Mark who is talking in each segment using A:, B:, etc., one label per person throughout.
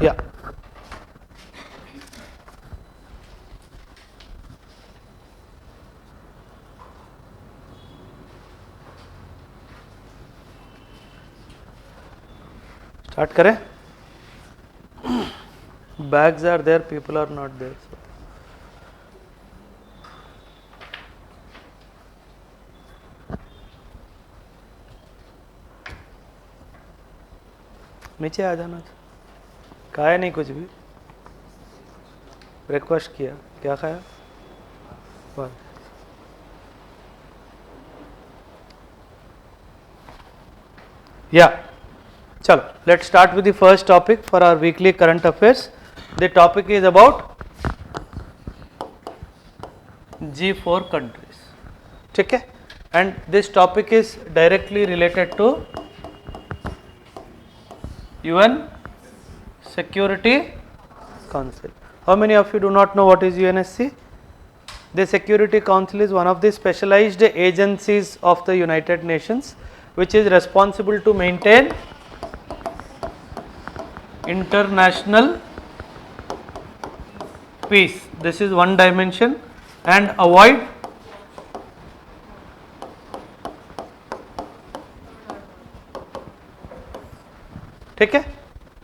A: Yeah. Start करें. Bags are there, people are not there. So. नीचे आ जाना. खाया नहीं कुछ भी. ब्रेकफास्ट किया. क्या खाया? Yeah. Chalo, let's start with the first topic for our weekly current affairs. The topic is about G4 countries. ठीक है? And this topic is directly related to UN Security Council. How many of you do not know what is UNSC? The Security Council is one of the specialized agencies of the United Nations which is responsible to maintain international peace. This is one dimension, and avoid ठीक है,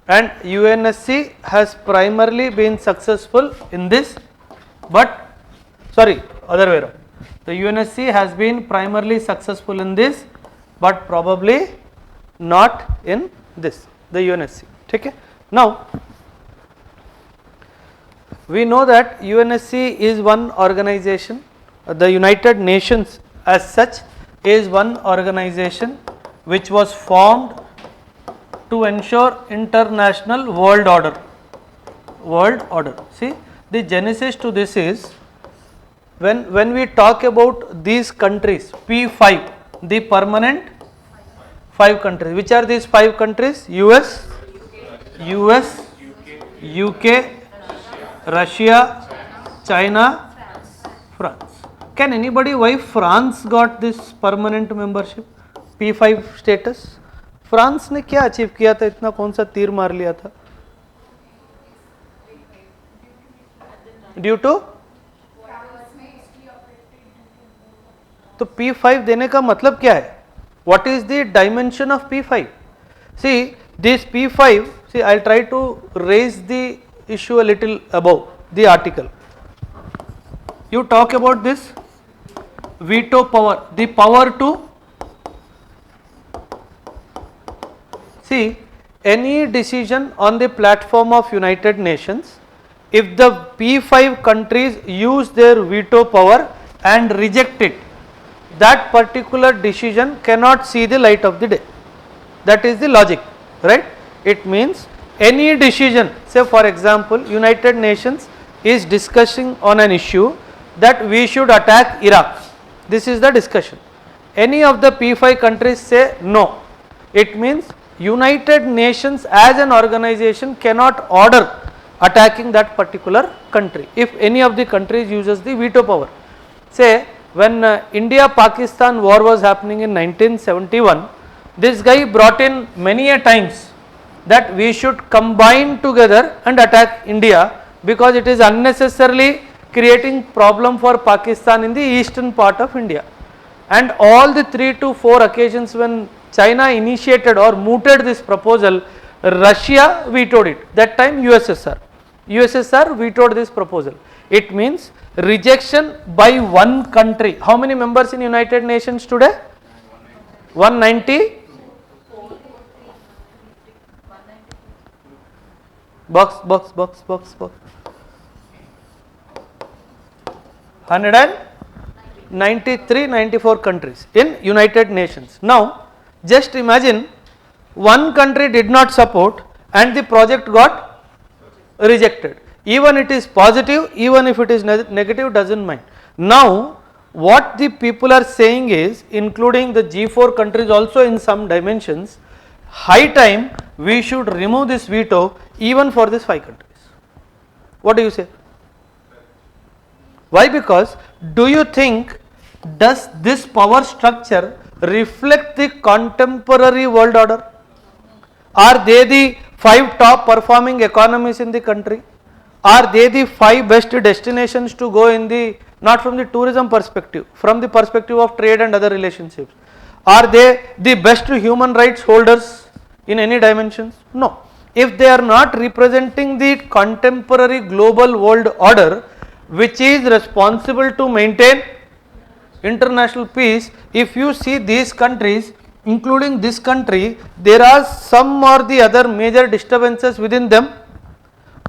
A: and UNSC has primarily been successful in this, but sorry, other way around. The UNSC has been primarily successful in this, but probably not in this, the UNSC. ठीक है. Now we know that UNSC is one organization, the United Nations as such is one organization which was formed to ensure international world order. World order. See, the genesis to this is when we talk about these countries, P5, the permanent 5 countries. Which are these 5 countries? US, UK, Russia, China, France. Can anybody why France got this permanent membership, P5 status? France ने क्या achieve किया था, इतना कौन सा तीर मार लिया था? ड्यू टू, तो P5 देने का मतलब क्या है? What is the dimension of P5? See, this P5, see, I'll try to raise the issue a little above the article. You talk about this veto power, the power to see any decision on the platform of United Nations, if the P5 countries use their veto power and reject it, that particular decision cannot see the light of the day. That is the logic, right? It means any decision, say for example, United Nations is discussing on an issue that we should attack Iraq. This is the discussion. Any of the P5 countries say no. It means United Nations as an organization cannot order attacking that particular country if any of the countries uses the veto power. Say when India-Pakistan war was happening in 1971, this guy brought in many a times that we should combine together and attack India because it is unnecessarily creating problem for Pakistan in the eastern part of India. And all the 3 to 4 occasions when China initiated or mooted this proposal, Russia vetoed it. That time USSR vetoed this proposal. It means rejection by one country. How many members in United Nations today? 190. Box. 193, 94 countries in United Nations. Now just imagine one country did not support and the project got rejected. Even it is positive, even if it is negative, doesn't mind. Now what the people are saying is, including the G4 countries also in some dimensions, high time we should remove this veto even for these 5 countries. What do you say? Why? Because do you think does this power structure reflect the contemporary world order? Are they the 5 top performing economies in the country? Are they the 5 best destinations to go in the, not from the tourism perspective, from the perspective of trade and other relationships? Are they the best human rights holders in any dimensions? No. If they are not representing the contemporary global world order, which is responsible to maintain international peace, if you see these countries, including this country, there are some or the other major disturbances within them,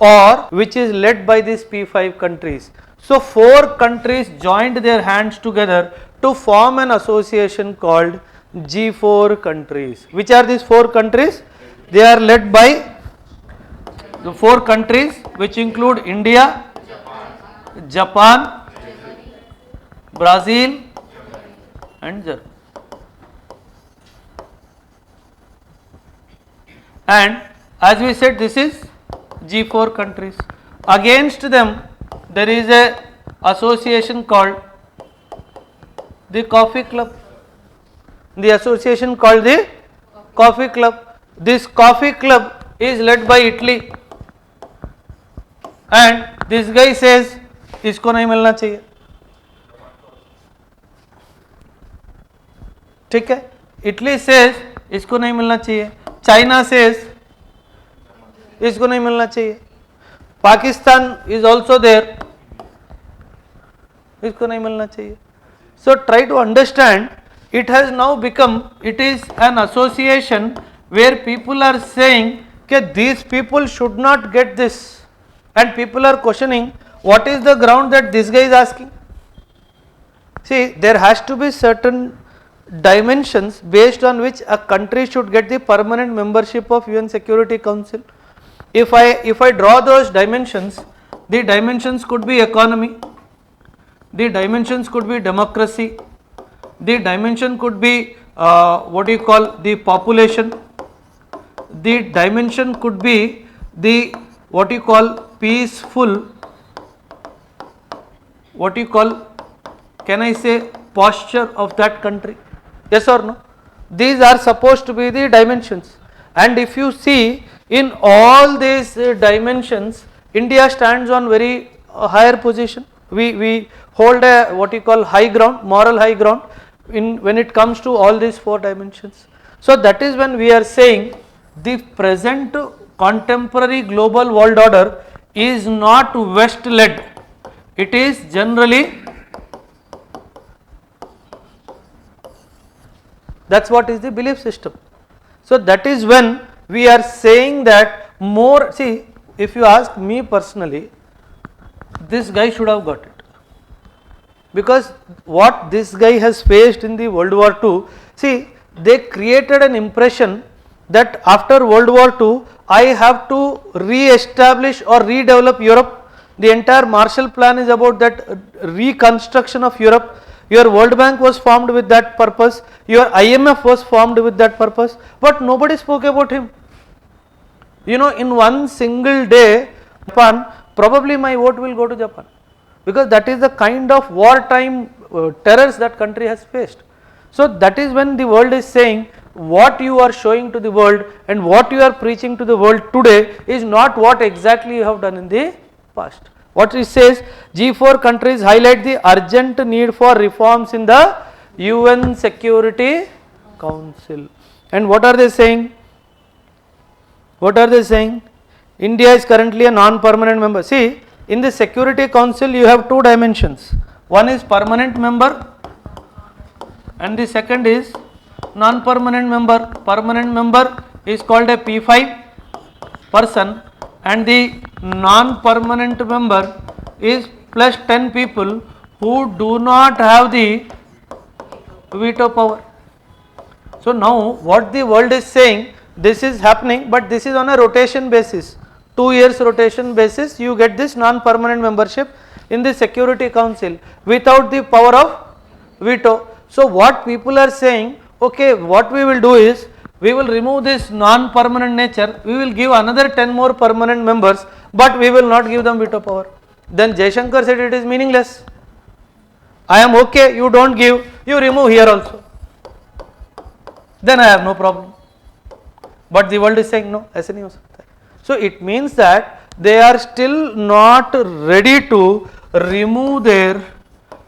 A: or which is led by these P5 countries. So 4 countries joined their hands together to form an association called G4 countries. Which are these 4 countries? They are led by the 4 countries which include India, Japan, Brazil and Germany. And as we said, this is G4 countries. Against them there is a association called the Coffee Club. The association called the Coffee Club. This Coffee Club is led by Italy, and this guy says इसको नहीं मिलना चाहिए, ठीक है. Italy says इसको नहीं मिलना चाहिए. China says इसको नहीं मिलना चाहिए. Pakistan is also there, इसको नहीं मिलना चाहिए. So try to understand, it has now become, it is an association where people are saying that these people should not get this, and people are questioning what is the ground that this guy is asking. See, there has to be certain dimensions based on which a country should get the permanent membership of UN Security Council. If I draw those dimensions, the dimensions could be economy, the dimensions could be democracy, the dimension could be what you call the population, the dimension could be the what you call peaceful, what you call, can I say, posture of that country. Yes or no? These are supposed to be the dimensions, and if you see in all these dimensions, India stands on very higher position. We hold a what you call high ground, moral high ground in when it comes to all these 4 dimensions. So that is when we are saying the present contemporary global world order is not West led, it is generally, that's what is the belief system. So that is when we are saying that more, see, if you ask me personally, this guy should have got it, because what this guy has faced in the World War II, see, they created an impression that after World War II I have to re-establish or redevelop Europe. The entire Marshall Plan is about that reconstruction of Europe. Your World Bank was formed with that purpose, your IMF was formed with that purpose, but nobody spoke about him. You know, in one single day, Japan, probably my vote will go to Japan, because that is the kind of wartime terrors that country has faced. So that is when the world is saying what you are showing to the world and what you are preaching to the world today is not what exactly you have done in the past. What it says, G4 countries highlight the urgent need for reforms in the UN Security Council. And what are they saying? What are they saying? India is currently a non-permanent member. See, in the Security Council you have 2 dimensions. One is permanent member and the second is non-permanent member. Permanent member is called a P5 person, and the non-permanent member is plus 10 people who do not have the veto power. So now what the world is saying, this is happening, but this is on a rotation basis. 2 years rotation basis, you get this non-permanent membership in the Security Council without the power of veto. So what people are saying, okay, what we will do is, we will remove this non-permanent nature, we will give another 10 more permanent members, but we will not give them veto power. Then Jaishankar said it is meaningless. I am okay, you don't give, you remove here also. Then I have no problem. But the world is saying no, ऐसे नहीं हो सकता है. So it means that they are still not ready to remove their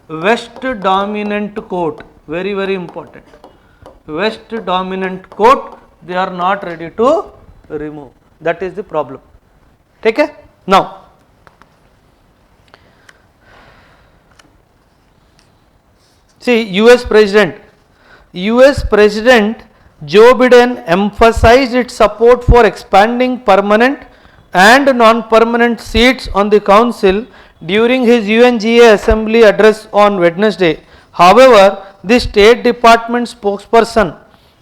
A: west dominant coat. Very, very important. West dominant coat they are not ready to remove. That is the problem. Take care. Now, see, US President Joe Biden emphasized its support for expanding permanent and non-permanent seats on the council during his UNGA assembly address on Wednesday. However, the State Department spokesperson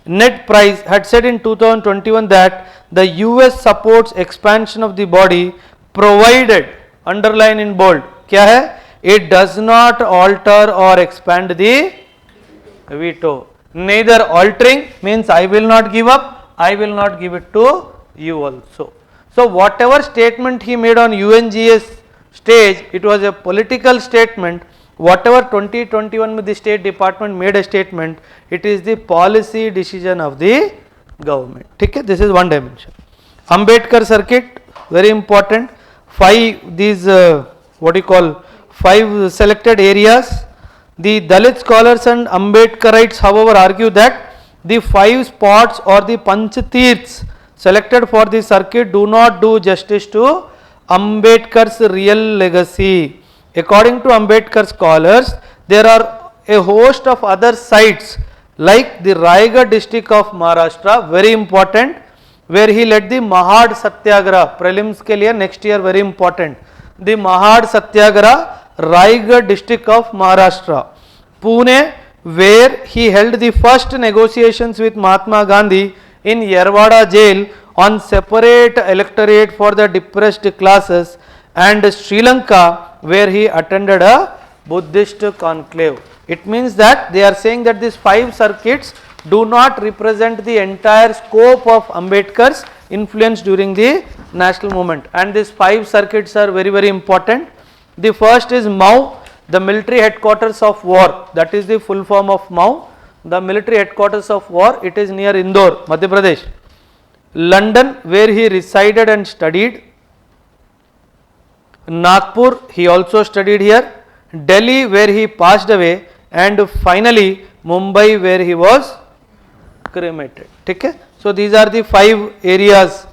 A: Ned Price had said in 2021 that the US supports expansion of the body provided, underline in bold, क्या है? It does not alter or expand the veto. Neither altering means I will not give up, I will not give it to you also. So whatever statement he made on UNGA's stage, it was a political statement. Whatever 2021 the State Department made a statement, it is the policy decision of the government. Okay, this is one dimension. Ambedkar circuit, very important. 5 these what you call 5 selected areas. The Dalit scholars and Ambedkarites however argue that the 5 spots or the Panchtirths selected for the circuit do not do justice to Ambedkar's real legacy. According to Ambedkar scholars, there are a host of other sites like the Raigad district of Maharashtra, very important, where he led the Mahad Satyagraha. Prelims ke liye next year very important. The Mahad Satyagraha, Raigad district of Maharashtra. Pune, where he held the first negotiations with Mahatma Gandhi in Yerwada jail on separate electorate for the depressed classes, and Sri Lanka, where he attended a Buddhist conclave. It means that they are saying that these 5 circuits do not represent the entire scope of Ambedkar's influence during the national movement, and these 5 circuits are very, very important. The first is MAU, the military headquarters of war, that is the full form of MAU, the military headquarters of war, it is near Indore, Madhya Pradesh. London, where he resided and studied. Nagpur, he also studied here. Delhi, where he passed away, and finally Mumbai, where he was cremated. Okay? So these are the 5 areas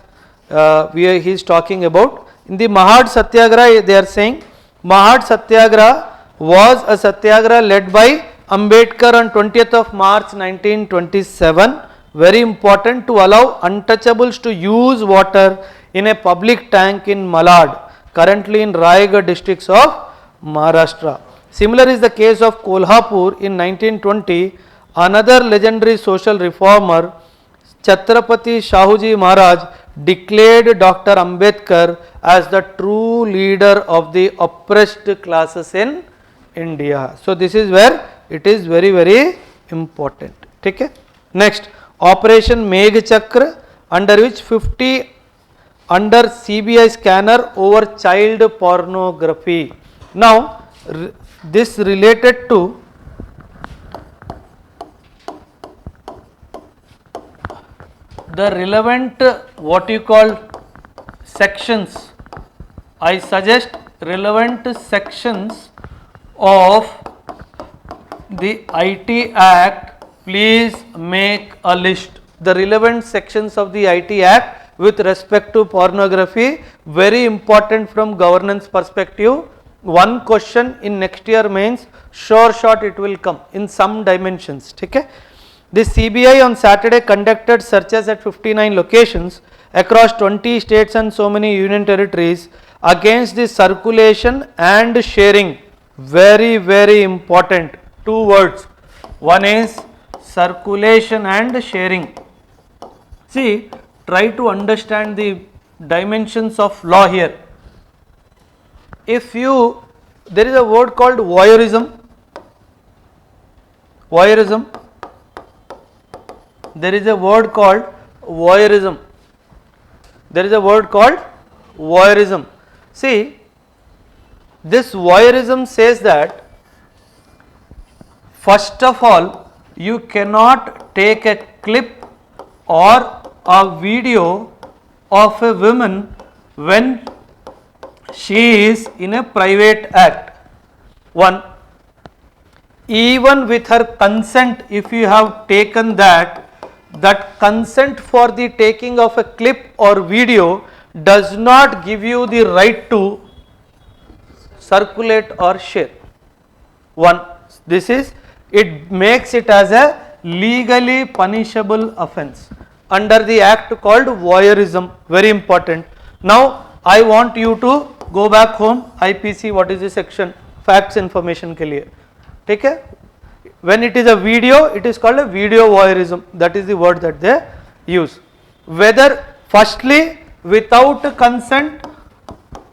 A: where he is talking about. In the Mahad Satyagraha, they are saying Mahad Satyagraha was a satyagraha led by Ambedkar on 20th of March 1927. Very important, to allow untouchables to use water in a public tank in Malad, currently in Raigad districts of Maharashtra. Similar is the case of Kolhapur in 1920. Another legendary social reformer, Chhatrapati Shahuji Maharaj, declared Dr. Ambedkar as the true leader of the oppressed classes in India. So this is where it is very, very important. Okay? Next, Operation Megh Chakra, under which 50 under CBI scanner over child pornography. Now this related to the relevant what you call sections. I suggest relevant sections of the IT Act, please make a list. The relevant sections of the IT Act with respect to pornography, very important from governance perspective. One question in next year mains, sure shot it will come in some dimensions. Okay? The CBI on Saturday conducted searches at 59 locations across 20 states and so many union territories against the circulation and sharing. Very, very important. 2 words. One is circulation and sharing. See, try to understand the dimensions of law here. If you, there is a word called voyeurism. Voyeurism. There is a word called voyeurism. There is a word called voyeurism. See, this voyeurism says that first of all, you cannot take a clip or a video of a woman when she is in a private act. 1. Even with her consent, if you have taken that consent for the taking of a clip or video does not give you the right to circulate or share. 1. This is, it makes it as a legally punishable offence under the act called voyeurism. Very important. Now I want you to go back home. IPC, what is the section? Facts information के लिए, ठीक है? When it is a video, it is called a video voyeurism. That is the word that they use. Whether firstly without consent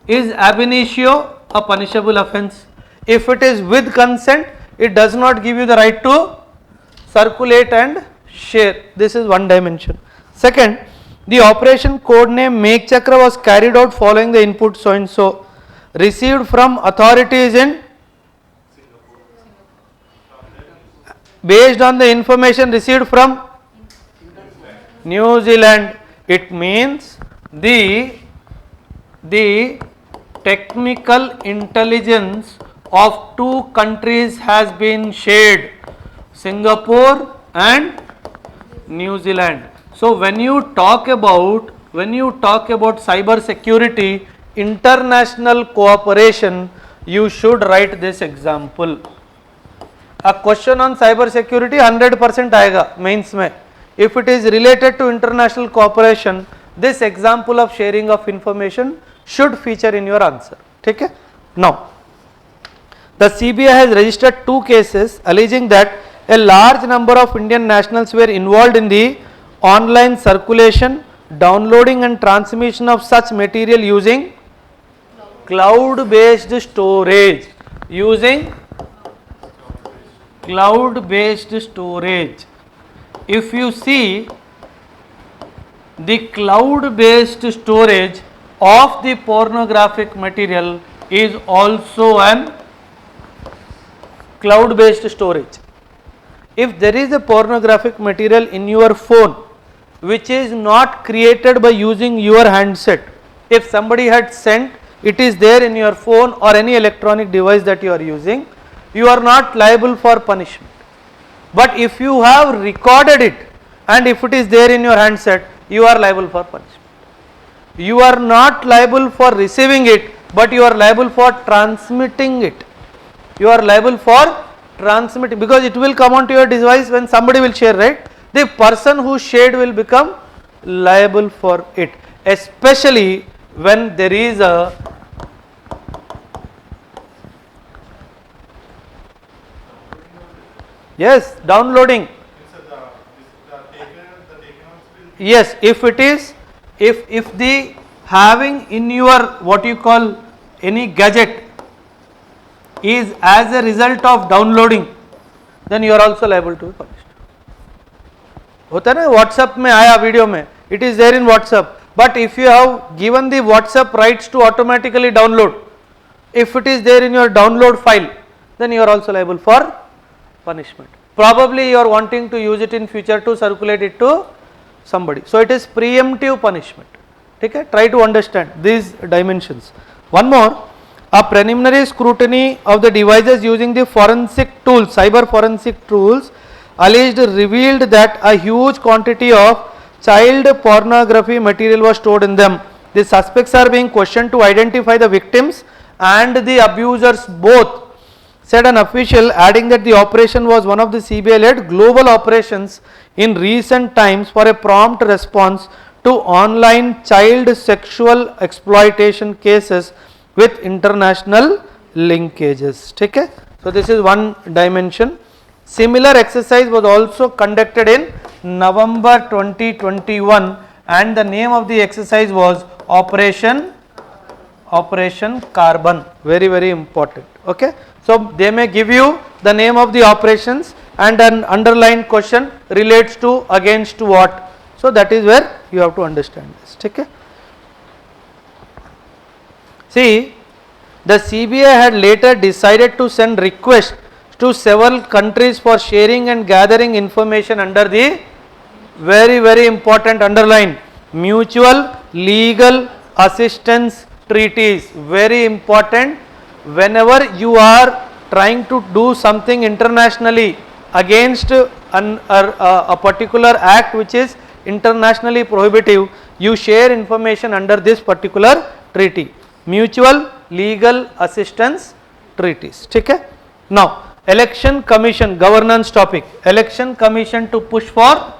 A: is ab initio a punishable offence. If it is with consent, it does not give you the right to circulate and share. This is one dimension. Second, the operation code name Make Chakra was carried out following the input so and so received from authorities in based on the information received from New Zealand. It means the technical intelligence of two countries has been shared, Singapore and New Zealand. So when you talk about cyber security, international cooperation, you should write this example. A question on cyber security 100% आएगा mains में. If it is related to international cooperation, this example of sharing of information should feature in your answer. ठीक है? Now, the CBI has registered 2 cases alleging that a large number of Indian nationals were involved in the online circulation, downloading and transmission of such material using cloud-based storage. If you see, the cloud-based storage of the pornographic material is also an cloud-based storage. If there is a pornographic material in your phone which is not created by using your handset, if somebody had sent, it is there in your phone or any electronic device that you are using, you are not liable for punishment. But if you have recorded it and if it is there in your handset, you are liable for punishment. You are not liable for receiving it, but you are liable for transmitting it. You are liable for transmitting, because it will come onto your device when somebody will share, right? The person who shared will become liable for it, especially when there is a downloading. Yes, if it is, if the having in your what you call any gadget is as a result of downloading, then you are also liable to be punished. होता है ना, WhatsApp में आया video में, it is there in WhatsApp, but if you have given the WhatsApp rights to automatically download, if it is there in your download file, then you are also liable for punishment. Probably you are wanting to use it in future to circulate it to somebody, so it is preemptive punishment. Okay, try to understand these dimensions. One more, a preliminary scrutiny of the devices using the forensic tools, cyber forensic tools, alleged revealed that a huge quantity of child pornography material was stored in them. The suspects are being questioned to identify the victims and the abusers both, said an official, adding that the operation was one of the CBI-led global operations in recent times for a prompt response to online child sexual exploitation cases with international linkages. Okay? So this is one dimension. Similar exercise was also conducted in November 2021 and the name of the exercise was Operation Carbon. Very, very important. Okay? So they may give you the name of the operations and an underlined question relates to against what. So that is where you have to understand this. Okay? See, the CBI had later decided to send requests to several countries for sharing and gathering information under the very, very important underline mutual legal assistance treaties, very important. Whenever you are trying to do something internationally against a particular act which is internationally prohibitive, you share information under this particular treaty, mutual legal assistance treaties. Okay? Now election commission, governance topic, election commission to push for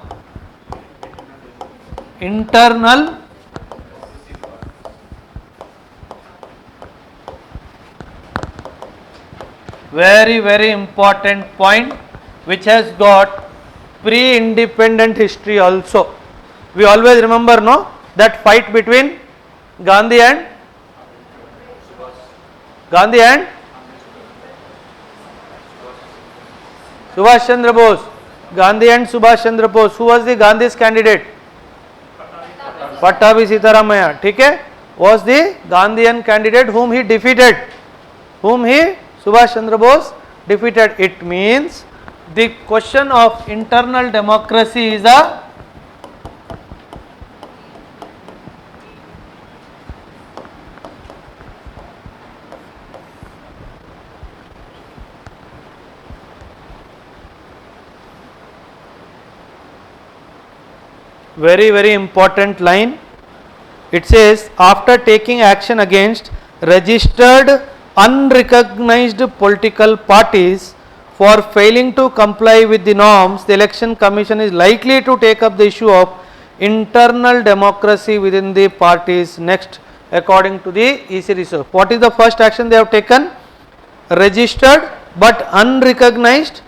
A: internal very important point which has got pre-independent history also. We always remember, no, that fight between Gandhi and Subhash Chandra Bose. Gandhi and Subhash Chandra Bose. Who was the Gandhi's candidate? Pattabhi Sitaramaya. Okay? Was the Gandhian candidate whom he defeated. Subhash Chandra Bose defeated. It means the question of internal democracy is a very important line. It says, after taking action against registered unrecognized political parties for failing to comply with the norms, the election commission is likely to take up the issue of internal democracy within the parties next, according to the EC research. What is the first action they have taken? Registered but unrecognized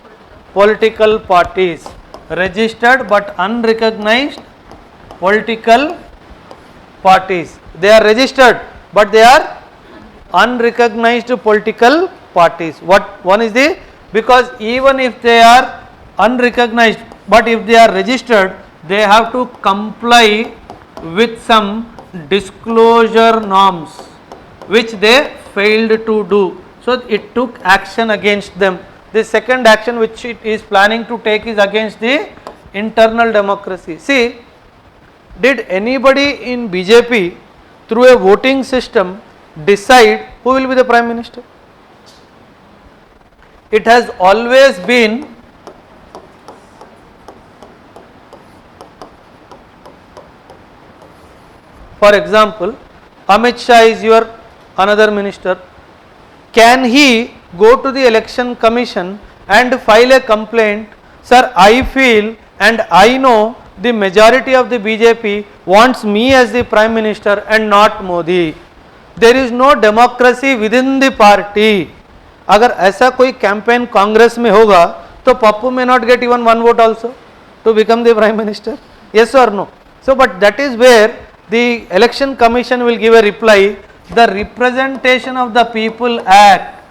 A: political parties. Registered but unrecognized political parties. They are registered but they are unrecognized political parties. What one is the, because even if they are unrecognized but if they are registered, they have to comply with some disclosure norms which they failed to do. So it took action against them. The second action which it is planning to take is against the internal democracy. See, did anybody in BJP through a voting system decide who will be the Prime Minister? It has always been for example, Amit Shah is your another minister. Can he go to the election commission and file a complaint? Sir, I feel and I know the majority of the BJP wants me as the Prime Minister and not Modi. There is no democracy within the party. अगर ऐसा कोई campaign Congress में होगा तो Pappu may not get even one vote also to become the Prime Minister. Yes or no? So, but that is where the election commission will give a reply. The Representation of the People Act.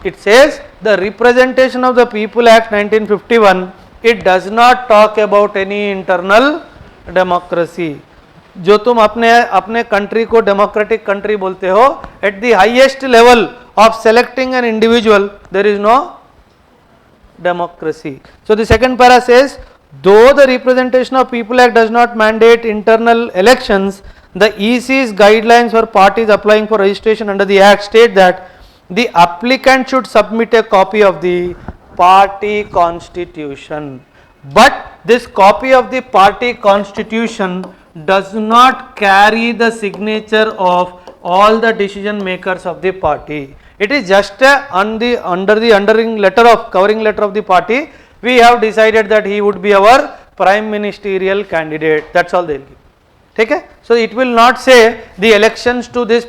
A: It says the Representation of the People Act 1951. It does not talk about any internal democracy. जो तुम अपने country को democratic country बोलते हो, at the highest level of selecting an individual there is no democracy. So the second para says, though the Representation of People Act does not mandate internal elections, the EC's guidelines for parties applying for registration under the Act state that the applicant should submit a copy of the party constitution. But this copy of the party constitution does not carry the signature of all the decision makers of the party. It is just under the covering letter of the party, we have decided that he would be our prime ministerial candidate. That's all they will give. Okay? So it will not say the elections to this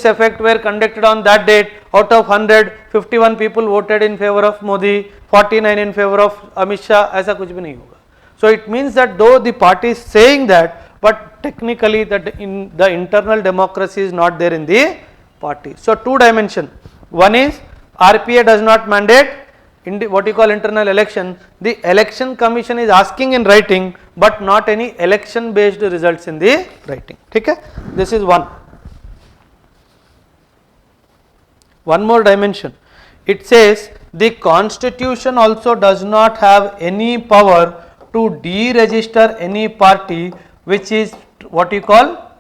A: effect were conducted on that date. Out of 100, 51 people voted in favor of Modi, 49 in favor of Amit Shah. ऐसा कुछ भी नहीं होगा. So it means that though the party is saying that, but technically that in the internal democracy is not there in the party. So two dimension. One is RPA does not mandate what you call internal election. The election commission is asking in writing, but not any election based results in the writing. Okay? This is one. One more dimension. It says the constitution also does not have any power to deregister any party which is what you call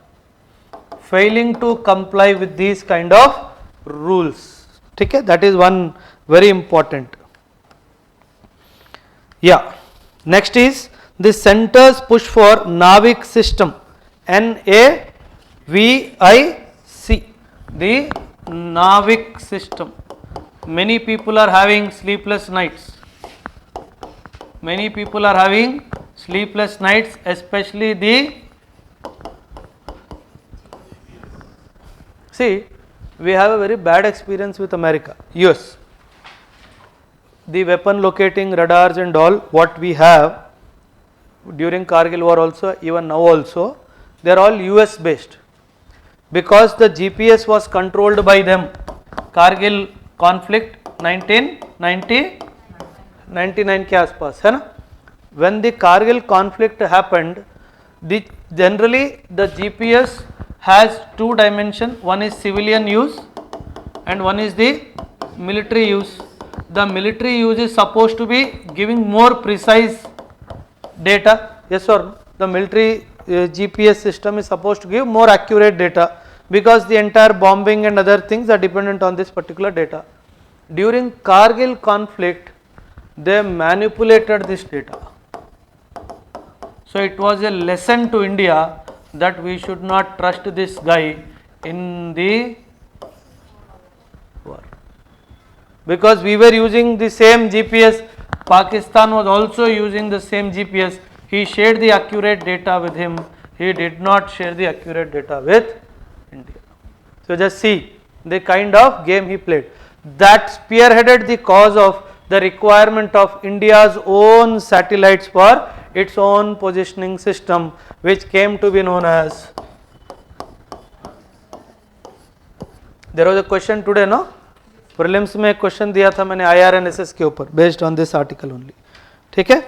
A: failing to comply with these kind of rules. Okay, that is one very important. Yeah, next is the centers push for NAVIC system, NAVIC, the NAVIC system. Many people are having sleepless nights. Many people are having sleepless nights, especially see, we have a very bad experience with America, US. The weapon locating radars and all what we have during Kargil war also, even now also, they are all US based, because the GPS was controlled by them. Kargil conflict 1999 के आसपास है ना. When the Kargil conflict happened, generally the GPS has two dimensions. One is civilian use and one is the military use. The military use is supposed to be giving more precise data. Yes or no? The military GPS system is supposed to give more accurate data, because the entire bombing and other things are dependent on this particular data. During Kargil conflict, they manipulated this data. So it was a lesson to India that we should not trust this guy in the war, because we were using the same GPS. Pakistan was also using the same GPS. He shared the accurate data with him. He did not share the accurate data with India. So just see the kind of game he played. That spearheaded the cause of the requirement of India's own satellites for its own positioning system, which came to be known as. There was a question today, no? Prelims में एक question दिया था मैंने IRNSS के ऊपर, based on this article only. ठीक है?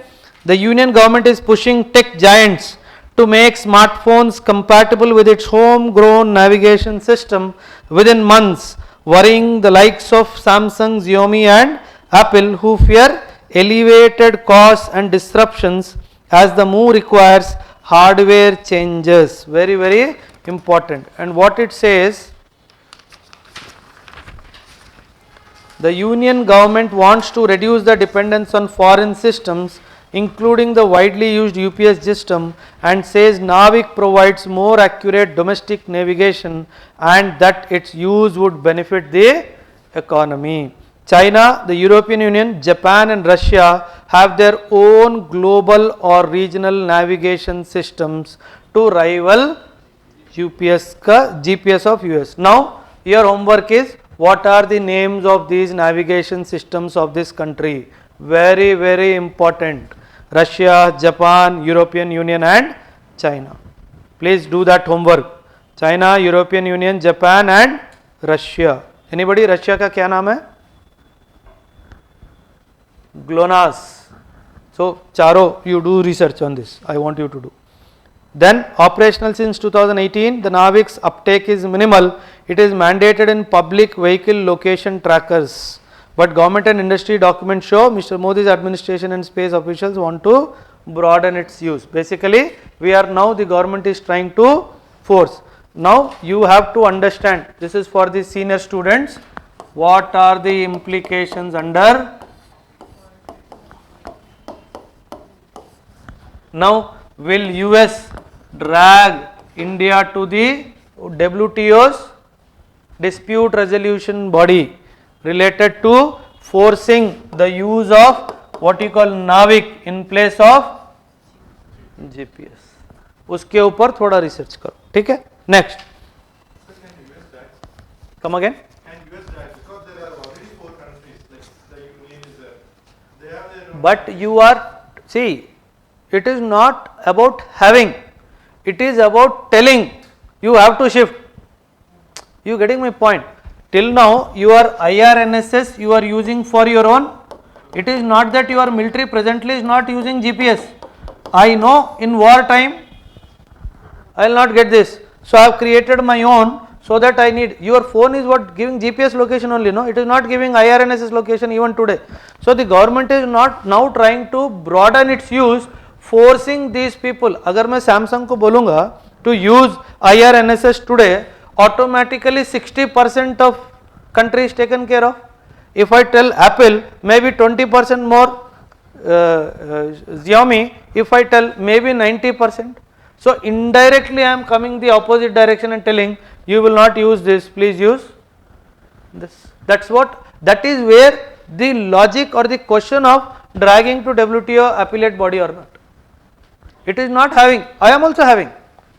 A: The Union government is pushing tech giants to make smartphones compatible with its homegrown navigation system within months, worrying the likes of Samsung, Xiaomi and Apple, who fear elevated costs and disruptions as the move requires hardware changes. Very, very important. And what it says, the Union government wants to reduce the dependence on foreign systems, including the widely used UPS system, and says NAVIC provides more accurate domestic navigation and that its use would benefit the economy. China, the European Union, Japan and Russia have their own global or regional navigation systems to rival GPS of US. Now your homework is, what are the names of these navigation systems of this country? Very, very important. Russia, Japan, European Union and China. Please do that homework. China, European Union, Japan and Russia. Anybody? Russia का क्या नाम है? GLONASS. So चारों, you do research on this. I want you to do. Then operational since 2018, the NAVIC's uptake is minimal. It is mandated in public vehicle location trackers. But government and industry documents show Mr. Modi's administration and space officials want to broaden its use. Basically, the government is trying to force. Now you have to understand, this is for the senior students, what are the implications under. Now will US drag India to the WTO's dispute resolution body related to forcing the use of what you call NAVIC in place of GPS? उसके ऊपर थोड़ा research करो, ठीक है? Next, come again.
B: Because there are already 4 countries, like the Union is there. They have their own.
A: But you are, see, it is not about having, it is about telling. You have to shift. You getting my point? Till now your IRNSS you are using for your own. It is not that your military presently is not using GPS. I know in war time I will not get this, so I have created my own, so that I need. Your phone is what giving GPS location only, no? It is not giving IRNSS location even today. So the government is not now trying to broaden its use, forcing these people. अगर मैं Samsung को बोलूँगा to use IRNSS today, automatically 60% of country is taken care of. If I tell Apple, maybe 20% more Xiaomi, if I tell maybe 90%. So indirectly I am coming the opposite direction and telling you will not use this, please use this. That is where the logic or the question of dragging to WTO appellate body or not. It is not having, I am also having,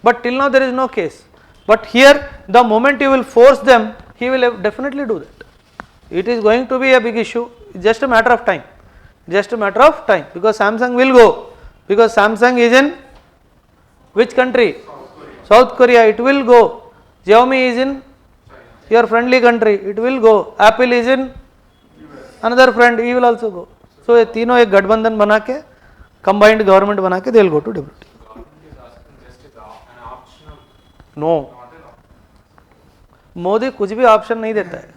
A: but till now there is no case. But here the moment you will force them, he will definitely do that. It is going to be a big issue, just a matter of time. Just a matter of time, because Samsung will go, because Samsung is in which country? South Korea, it will go. Xiaomi is in your friendly country, it will go. Apple is in another friend, he will also go. So ये तीनों एक गठबंधन बना के, combined government बना के, they will go to WTO. No, Modi कुछ भी ऑप्शन नहीं देता है,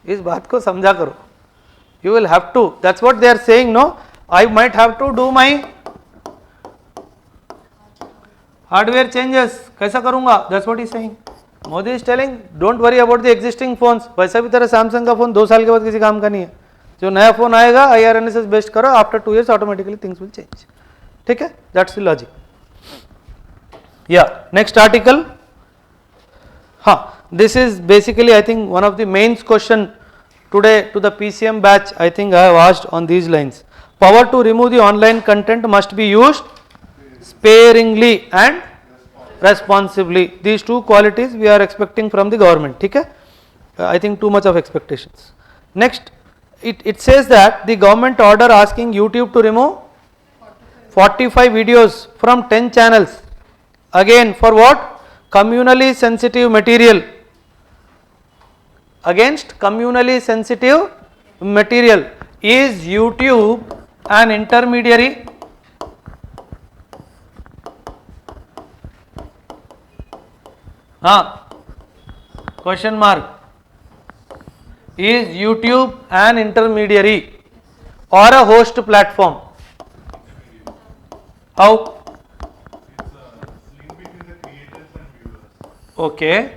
A: इस बात को समझा करो. You will have to, that's what they are saying, no? I might have to do my hardware changes, कैसा करूँगा? That's what he is saying. Modi is telling, don't worry about the existing phones. वैसा भी तेरा Samsung का phone 2 साल के बाद किसी काम का नहीं है. जो नया फोन आएगा IRNSS बेस्ड करो, after 2 years automatically things will change. ठीक है? That's the logic. Yeah, next article. This is basically I think one of the main question today to the PCM batch. I think I have asked on these lines. Power to remove the online content must be used sparingly and responsibly. These two qualities we are expecting from the government. Okay? I think too much of expectations. Next, it says that the government order asking YouTube to remove 45 videos from 10 channels. Again, for what? Communally sensitive material. Against communally sensitive material. Is YouTube an intermediary? Question mark. Is YouTube an intermediary or a host platform? How?
B: It's link between the creators and viewers.
A: Okay.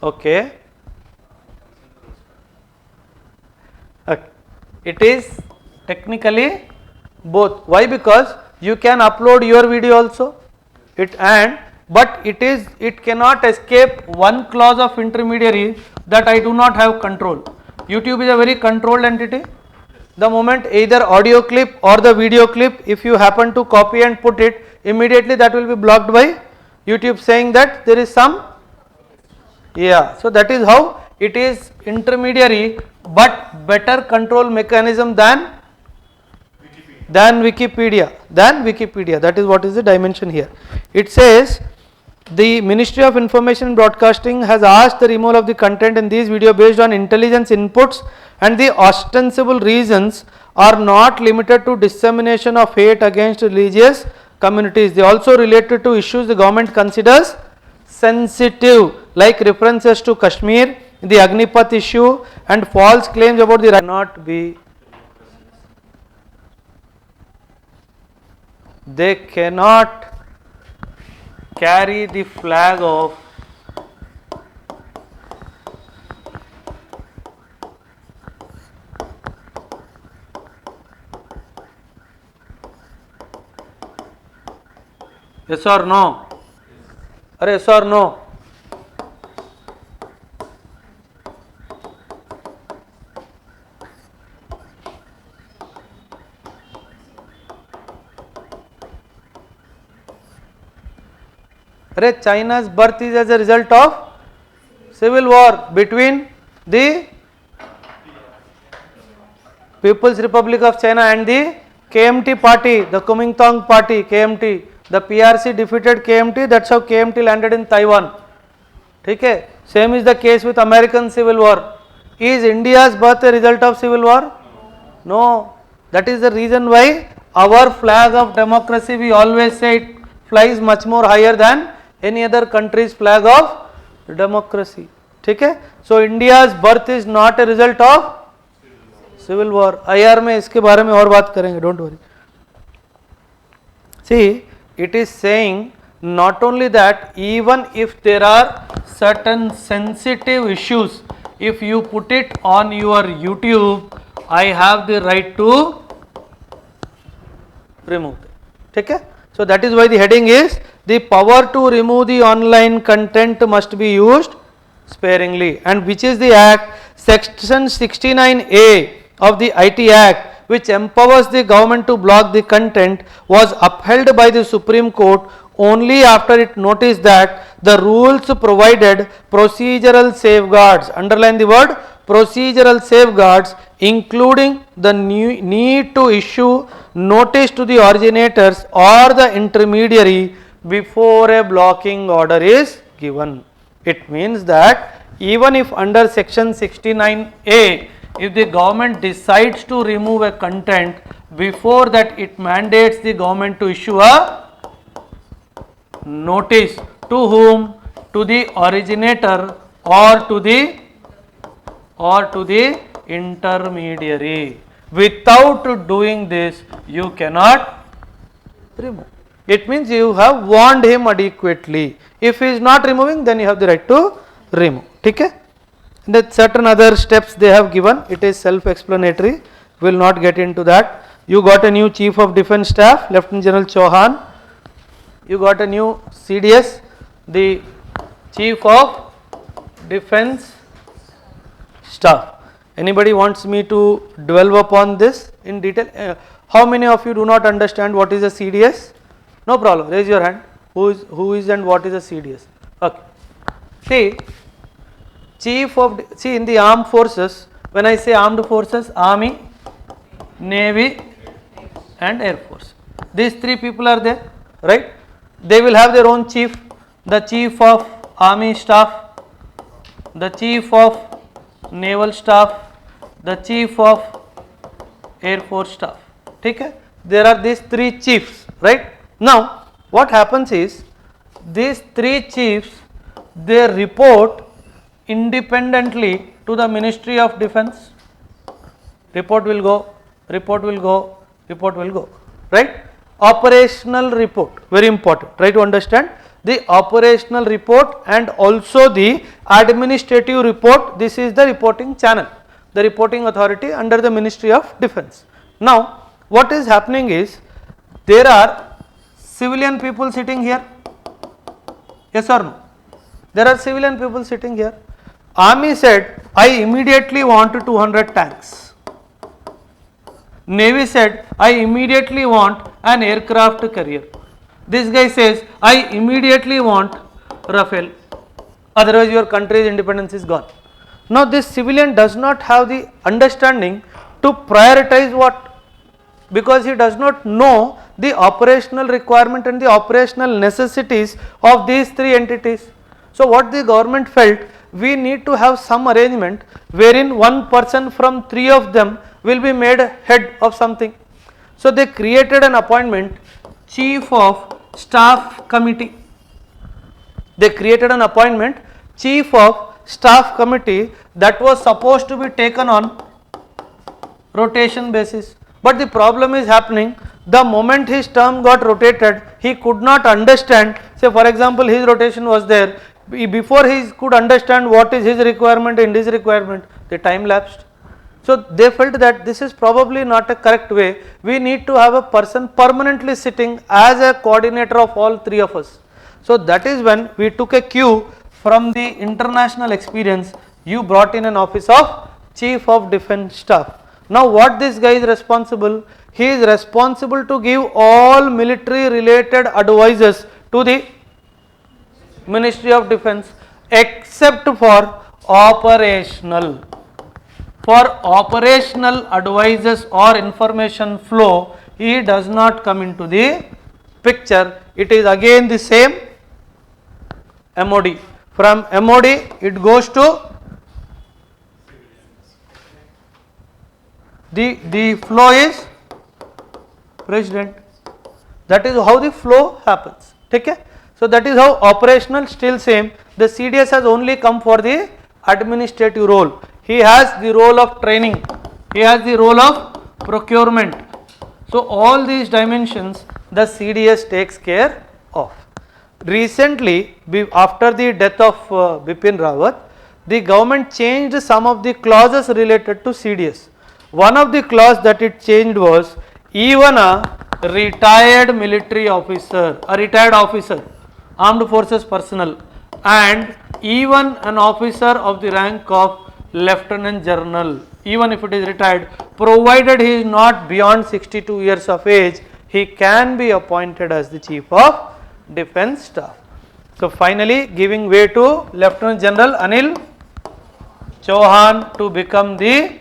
A: Okay. It is technically both. Why? Because you can upload your video also. But it cannot escape one clause of intermediary, that I do not have control. YouTube is a very controlled entity. The moment either audio clip or the video clip, if you happen to copy and put it, immediately that will be blocked by YouTube, saying that there is some, so that is how it is intermediary, but better control mechanism than Wikipedia. That is what is the dimension here. It says the Ministry of Information and Broadcasting has asked the removal of the content in these video based on intelligence inputs, and the ostensible reasons are not limited to dissemination of hate against religious communities. They also related to issues the government considers sensitive, like references to Kashmir, the Agnipath issue, and false claims about the not be. They cannot carry the flag of yes or no? Yes or no? China's birth is as a result of civil war between the People's Republic of China and the KMT party, the Kuomintang party, KMT. The PRC defeated KMT, that's how KMT landed in Taiwan. Okay? Same is the case with American Civil War. Is India's birth a result of civil war? No. That is the reason why our flag of democracy, we always say it flies much more higher than any other country's flag of democracy. Okay? So India's birth is not a result of civil war. IR में इसके बारे में और बात करेंगे, don't worry. See, it is saying not only that, even if there are certain sensitive issues, if you put it on your YouTube, I have the right to remove it. Okay? So that is why the heading is the power to remove the online content must be used sparingly. And which is the act? Section 69A of the IT Act, which empowers the government to block the content, was upheld by the Supreme Court only after it noticed that the rules provided procedural safeguards, underline the word procedural safeguards, including the need to issue notice to the originators or the intermediary before a blocking order is given. It means that even if under section 69A, if the government decides to remove a content, before that it mandates the government to issue a notice to whom? To the originator or to the intermediary. Without doing this, you cannot remove. It means you have warned him adequately. If he is not removing, then you have the right to remove. Okay? That certain other steps they have given, it is self-explanatory. We will not get into that. You got a new Chief of Defence Staff, Lieutenant General Chauhan. You got a new CDS, the Chief of Defence Staff. Anybody wants me to dwell upon this in detail? How many of you do not understand what is a CDS? No problem, raise your hand. Who is and what is a CDS? Okay. See, in the armed forces, when I say armed forces, Army, Navy and Air Force. These three people are there, right? They will have their own chief, the Chief of Army Staff, the Chief of Naval Staff, the Chief of Air Force Staff. Okay? There are these three chiefs, right? Now, what happens is, these three chiefs, they report independently to the Ministry of Defence. Report will go, report will go, report will go, right? Operational report, very important, try to understand the operational report and also the administrative report. This is the reporting channel, the reporting authority under the Ministry of Defence. Now, what is happening is, there are civilian people sitting here, yes or no? There are civilian people sitting here. Army said, I immediately want 200 tanks. Navy said, I immediately want an aircraft carrier. This guy says, I immediately want Rafale, otherwise your country's independence is gone. Now this civilian does not have the understanding to prioritize what, because he does not know the operational requirement and the operational necessities of these three entities. So what the government felt, we need to have some arrangement wherein one person from three of them will be made head of something. So they created an appointment, Chief of Staff Committee. They created an appointment, Chief of Staff Committee, that was supposed to be taken on rotation basis. But the problem is happening, the moment his term got rotated, he could not understand. Say for example, his rotation was there, before he could understand what is his requirement and his requirement, the time lapsed. So they felt that this is probably not a correct way. We need to have a person permanently sitting as a coordinator of all three of us. So that is when we took a cue from the international experience. You brought in an office of Chief of Defence Staff. Now what this guy is responsible? He is responsible to give all military related advices to the Ministry of Defence, except for operational. For operational advices or information flow, he does not come into the picture. It is again the same MOD. From MOD it goes to the flow is President. That is how the flow happens. Okay? So that is how operational still same. The CDS has only come for the administrative role. He has the role of training. He has the role of procurement. So all these dimensions the CDS takes care of. Recently, after the death of Bipin Rawat, the government changed some of the clauses related to CDS. One of the clause that it changed was even a retired military officer, a retired officer, armed forces personnel, and even an officer of the rank of lieutenant general, even if it is retired, provided he is not beyond 62 years of age, he can be appointed as the Chief of Defence Staff. So finally giving way to Lieutenant General Anil Chauhan to become the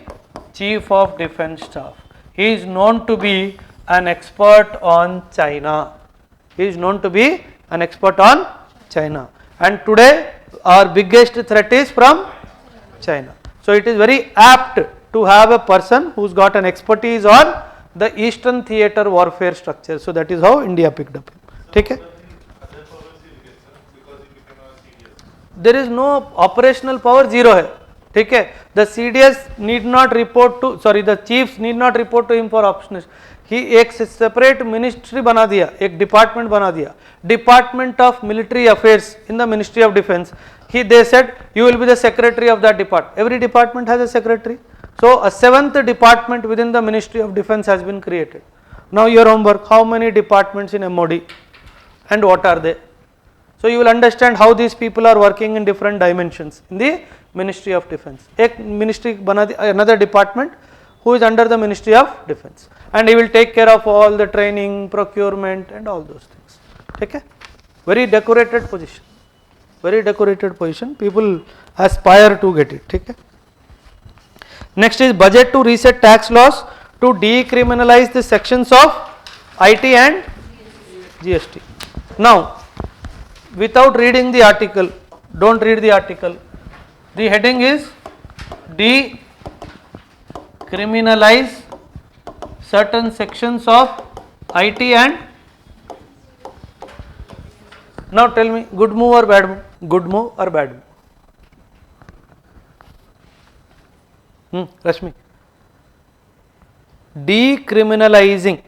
A: Chief of Defence Staff. He is known to be an expert on China. He is known to be an expert on China. And today our biggest threat is from China. So it is very apt to have a person who's got an expertise on the Eastern Theatre warfare structure. So that is how India picked up him. Okay? There is no operational power, zero hai. Okay? The CDS need not report to, the chiefs need not report to him for options. He एक separate ministry बना दिया, एक department बना दिया, Department of Military Affairs in the Ministry of Defence. They said you will be the secretary of that department. Every department has a secretary. So a 7th department within the Ministry of Defence has been created. Now your homework, how many departments in MOD and what are they? So you will understand how these people are working in different dimensions in the Ministry of Defence. एक ministry बना दिया, another department who is under the Ministry of Defence, and he will take care of all the training, procurement and all those things. Okay? Very decorated position. Very decorated position. People aspire to get it. Okay? Next is budget to reset tax laws to decriminalize the sections of IT and GST. Now, without reading the article, don't read the article. The heading is decriminalize certain sections of IT and. Now tell me, good move or bad move? Good move or bad move? Rashmi. Decriminalizing.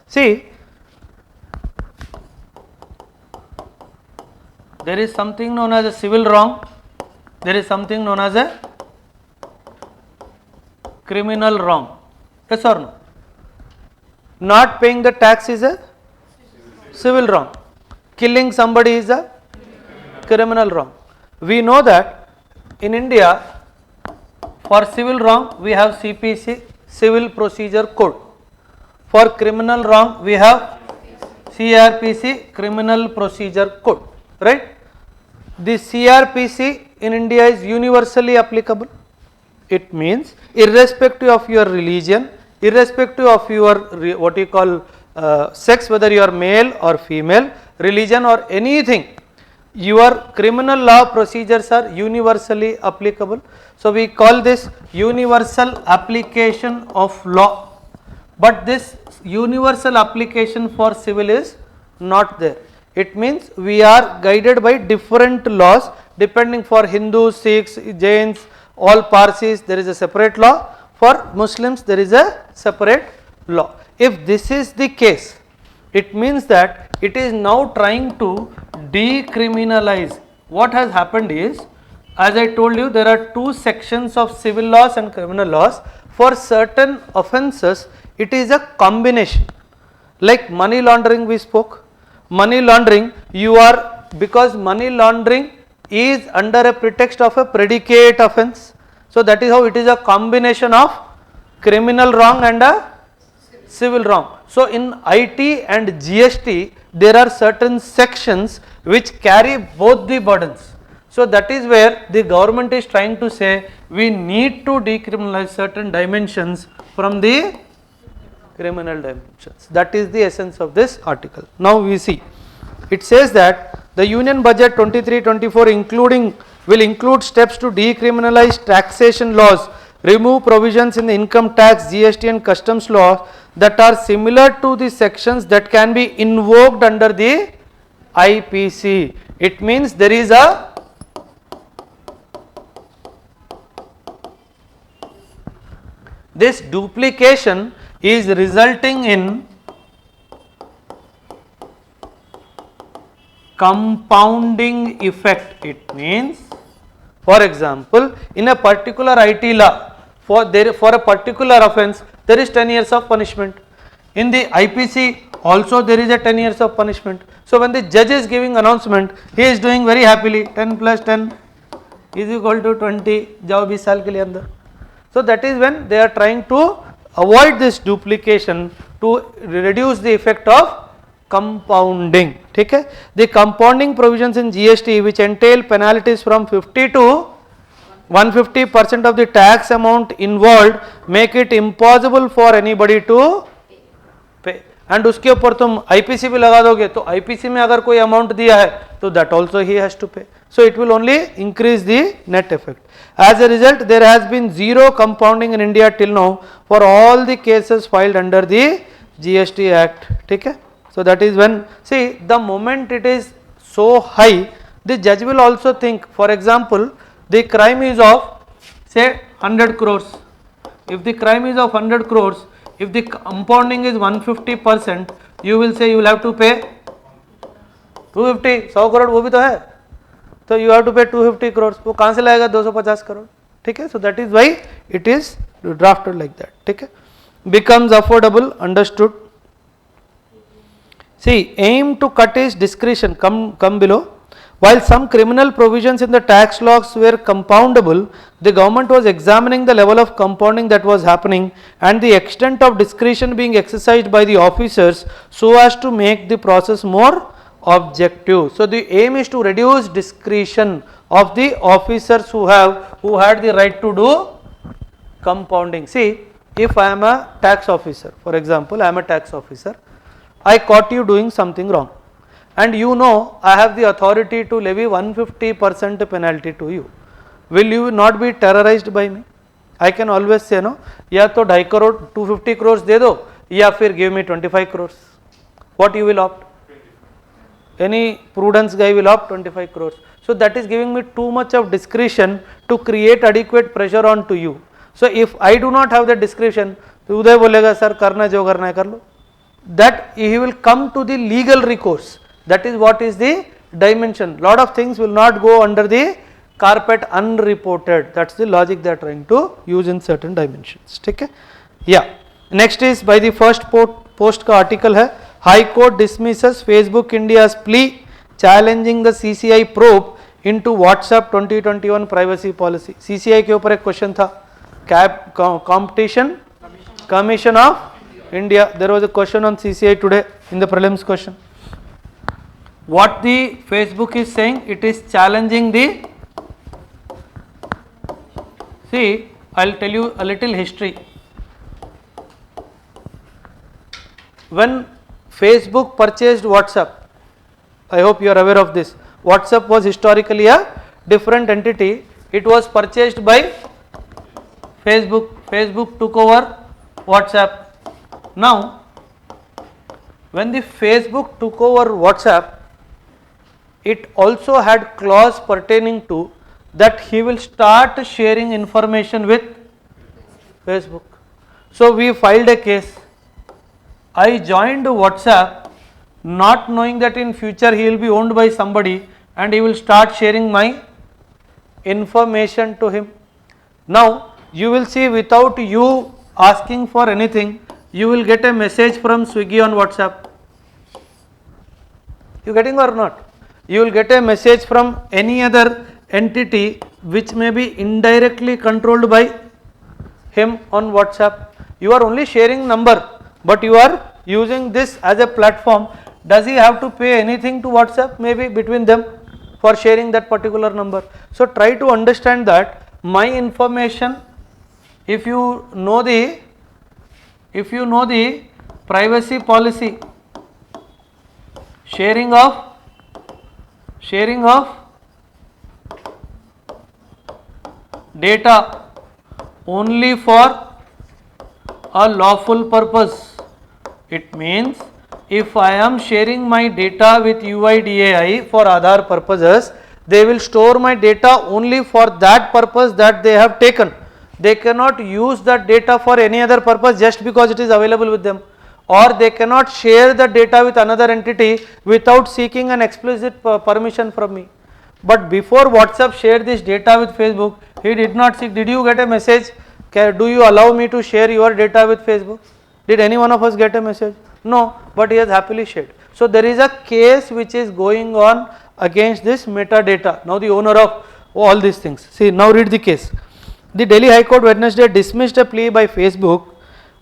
A: See, there is something known as a civil wrong, there is something known as a criminal wrong. Yes or no? Not paying the tax is a civil wrong. Killing somebody is a criminal wrong. We know that in India, for civil wrong we have CPC, Civil Procedure Code. For criminal wrong we have CRPC, Criminal Procedure Code. Right? The CRPC in India is universally applicable. It means irrespective of your religion, irrespective of your what you call sex, whether you are male or female, religion or anything, your criminal law procedures are universally applicable. So we call this universal application of law. But this universal application for civil is not there. It means we are guided by different laws depending. For Hindus, Sikhs, Jains, all Parsis there is a separate law. For Muslims there is a separate law. If this is the case, it means that it is now trying to decriminalize. What has happened is, as I told you, there are two sections of civil laws and criminal laws. For certain offences it is a combination, like money laundering we spoke. Money laundering, because money laundering is under a pretext of a predicate offence. So that is how it is a combination of criminal wrong and a civil wrong. So in IT and GST there are certain sections which carry both the burdens. So that is where the government is trying to say we need to decriminalize certain dimensions from the criminal dimensions. That is the essence of this article. Now we see, it says that the Union Budget 23-24 will include steps to decriminalize taxation laws, remove provisions in the income tax, GST and customs laws that are similar to the sections that can be invoked under the IPC. It means there is a this duplication is resulting in compounding effect. It means, for example, in a particular IT law, for a particular offence, there is 10 years of punishment. In the IPC also there is a 10 years of punishment. So when the judge is giving announcement, he is doing very happily 10 plus 10 is equal to 20, jao 20 saal ke liye andar. So that is when they are trying to avoid this duplication to reduce the effect of compounding. ठीक है? The compounding provisions in GST which entail penalties from 50 to 150% of the tax amount involved make it impossible for anybody to pay. And उसके ऊपर तुम IPC भी लगा दोगे तो IPC में अगर कोई अमाउंट दिया है तो that also he has to pay. So it will only increase the net effect. As a result, there has been zero compounding in India till now for all the cases filed under the GST Act. ठीक है? So that is when, see, the moment it is so high, the judge will also think, for example, the crime is of say 100 crores. If the crime is of 100 crores, if the compounding is 150%, you will say you will have to pay 250, 100 crore वो भी तो है, तो you have to pay 250 crores. वो कहाँ से लाएगा 250 करोड़? ठीक है? So that is why it is drafted like that. ठीक है? Becomes affordable, understood. See, aim to cut is discretion, come below. While some criminal provisions in the tax laws were compoundable, the government was examining the level of compounding that was happening and the extent of discretion being exercised by the officers so as to make the process more objective. So the aim is to reduce discretion of the officers who had the right to do compounding. See, if I am a tax officer, for example, I am a tax officer, I caught you doing something wrong. And you know I have the authority to levy 150% penalty to you. Will you not be terrorized by me? I can always say no, या तो 2.5 crore 250 crores दे दो या फिर give me 25 crores. What you will opt? Any prudence guy will opt 25 crores. So that is giving me too much of discretion to create adequate pressure on to you. So if I do not have the discretion, तो उदय बोलेगा sir करना जो करना है कर लो. That he will come to the legal recourse. That is what is the dimension. Lot of things will not go under the carpet unreported. That's the logic they are trying to use in certain dimensions. Okay? Yeah. Next is by the first post का article है High Court dismisses Facebook India's plea challenging the CCI probe into WhatsApp 2021 privacy policy. CCI के ऊपर एक question था Competition Commission of India. There was a question on CCI today in the prelims question. What the Facebook is saying, it is challenging the, see, I will tell you a little history. When Facebook purchased WhatsApp, I hope you are aware of this, WhatsApp was historically a different entity. It was purchased by Facebook. Facebook took over WhatsApp. Now, when the Facebook took over WhatsApp, it also had clause pertaining to that he will start sharing information with Facebook. So we filed a case. I joined WhatsApp not knowing that in future he will be owned by somebody and he will start sharing my information to him. Now you will see without you asking for anything, you will get a message from Swiggy on WhatsApp. You getting or not? You will get a message from any other entity which may be indirectly controlled by him on WhatsApp. You are only sharing number, but you are using this as a platform. Does he have to pay anything to WhatsApp? Maybe between them for sharing that particular number. So try to understand that my information, if you know the privacy policy, sharing of data only for a lawful purpose. It means if I am sharing my data with UIDAI for Aadhaar purposes, they will store my data only for that purpose that they have taken. They cannot use that data for any other purpose just because it is available with them. or they cannot share the data with another entity without seeking an explicit permission from me. But before WhatsApp shared this data with Facebook, he did not seek. Did you get a message? Do you allow me to share your data with Facebook? Did any one of us get a message? No, but he has happily shared. So there is a case which is going on against this metadata. Now the owner of all these things. See, now read the case. The Delhi High Court Wednesday dismissed a plea by Facebook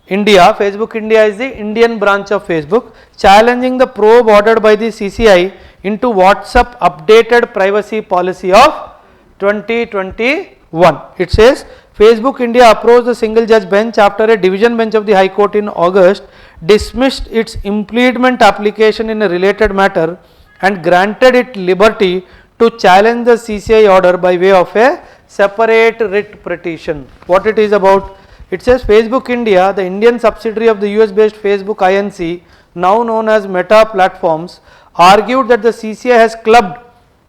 A: India. Facebook India is the Indian branch of Facebook, challenging the probe ordered by the CCI into WhatsApp updated privacy policy of 2021. It says Facebook India approached the single judge bench after a division bench of the High Court in August dismissed its impleadment application in a related matter and granted it liberty to challenge the CCI order by way of a separate writ petition. What it is about? It says Facebook India, the Indian subsidiary of the US based Facebook Inc., now known as Meta Platforms, argued that the CCI has clubbed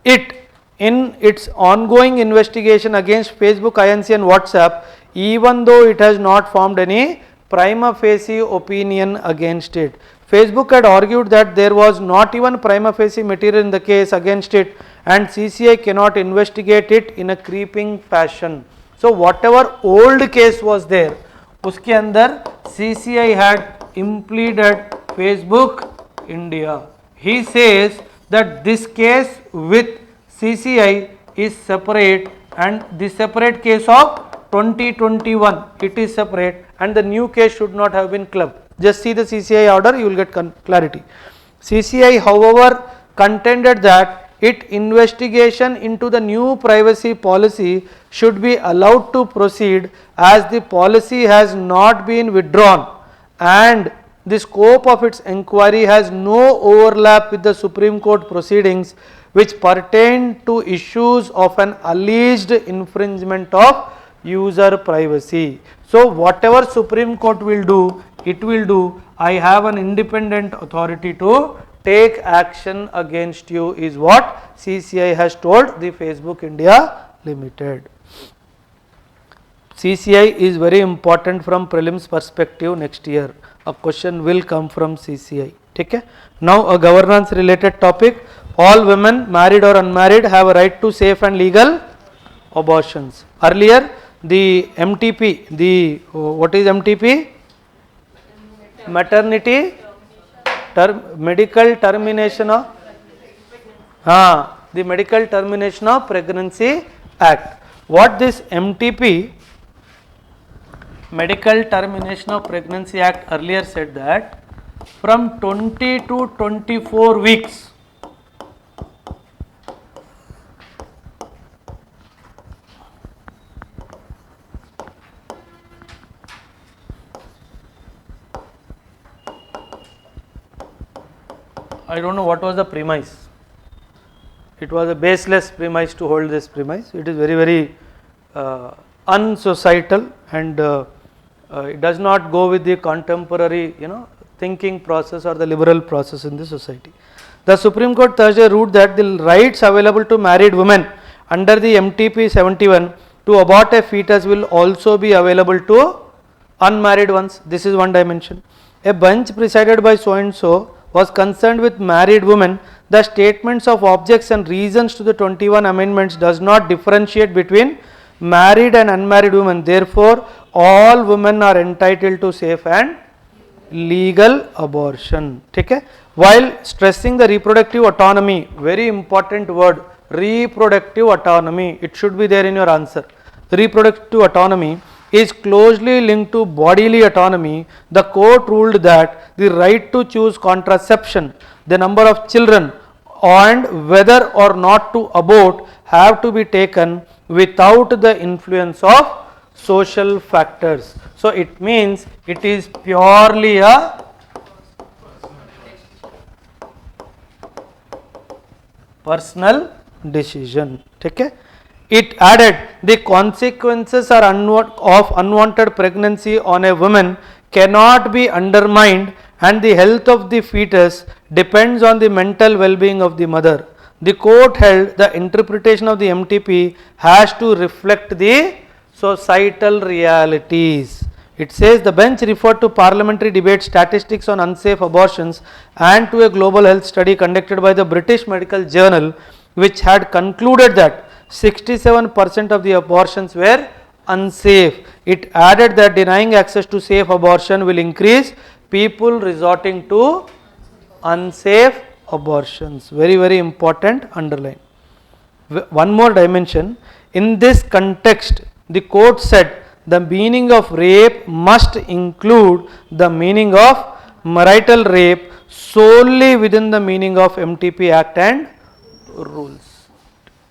A: it in its ongoing investigation against Facebook Inc. and WhatsApp, even though it has not formed any prima facie opinion against it. Facebook had argued that there was not even prima facie material in the case against it and CCI cannot investigate it in a creeping fashion. So whatever old case was there, uske andar CCI had impleaded Facebook India. He says that this case with CCI is separate and the separate case of 2021, it is separate and the new case should not have been clubbed. Just see the CCI order, you will get clarity. CCI, however, contended that its investigation into the new privacy policy should be allowed to proceed as the policy has not been withdrawn and the scope of its inquiry has no overlap with the Supreme Court proceedings which pertain to issues of an alleged infringement of user privacy. So whatever Supreme Court will do, it will do. I have an independent authority to take action against you is what CCI has told the Facebook India Limited. CCI is very important from prelims perspective next year. A question will come from CCI. Okay? Now a governance related topic. All women, married or unmarried, have a right to safe and legal abortions. Earlier the MTP, what is MTP? Maternity medical termination of the Medical Termination of Pregnancy Act. What this MTP, Medical Termination of Pregnancy Act, earlier said that from 20 to 24 weeks I don't know what was the premise. It was a baseless premise to hold this premise. It is very, very unsocietal and it does not go with the contemporary, thinking process or the liberal process in the society. The Supreme Court Thursday ruled that the rights available to married women under the MTP 71 to abort a fetus will also be available to unmarried ones. This is one dimension. A bench presided by so and so was concerned with married women. The statements of objects and reasons to the 21 amendments does not differentiate between married and unmarried women. Therefore, all women are entitled to safe and legal abortion. Okay? While stressing the reproductive autonomy, very important word, reproductive autonomy, it should be there in your answer. Reproductive autonomy is closely linked to bodily autonomy. The court ruled that the right to choose contraception, the number of children and whether or not to abort have to be taken without the influence of social factors. So it means it is purely a personal decision. Okay? It added the consequences are of unwanted pregnancy on a woman cannot be undermined and the health of the fetus depends on the mental well-being of the mother. The court held the interpretation of the MTP has to reflect the societal realities. It says the bench referred to parliamentary debate statistics on unsafe abortions and to a global health study conducted by the British Medical Journal, which had concluded that 67% of the abortions were unsafe. It added that denying access to safe abortion will increase people resorting to unsafe abortions. Very, very important, underline. One more dimension. In this context, the court said the meaning of rape must include the meaning of marital rape solely within the meaning of MTP Act and rules.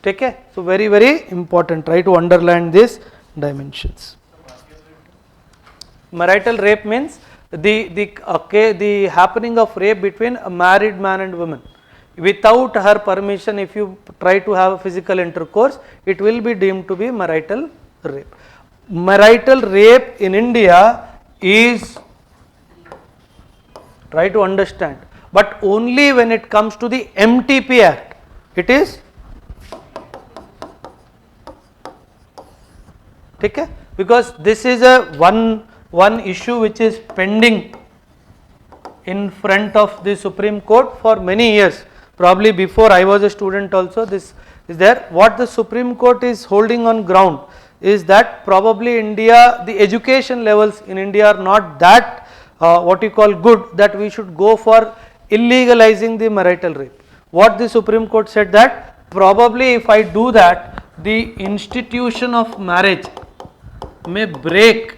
A: Take care. So very, very important. Try to underline these dimensions. Marital rape means the happening of rape between a married man and woman. Without her permission, if you try to have a physical intercourse, it will be deemed to be marital rape. Marital rape in India is, try to understand, but only when it comes to the MTP Act. It is, okay, because this is a one issue which is pending in front of the Supreme Court for many years. Probably before I was a student also, this is there. What the Supreme Court is holding on ground is that probably India, the education levels in India are not that what you call good, that we should go for illegalizing the marital rape. What the Supreme Court said that probably if I do that, the institution of marriage may break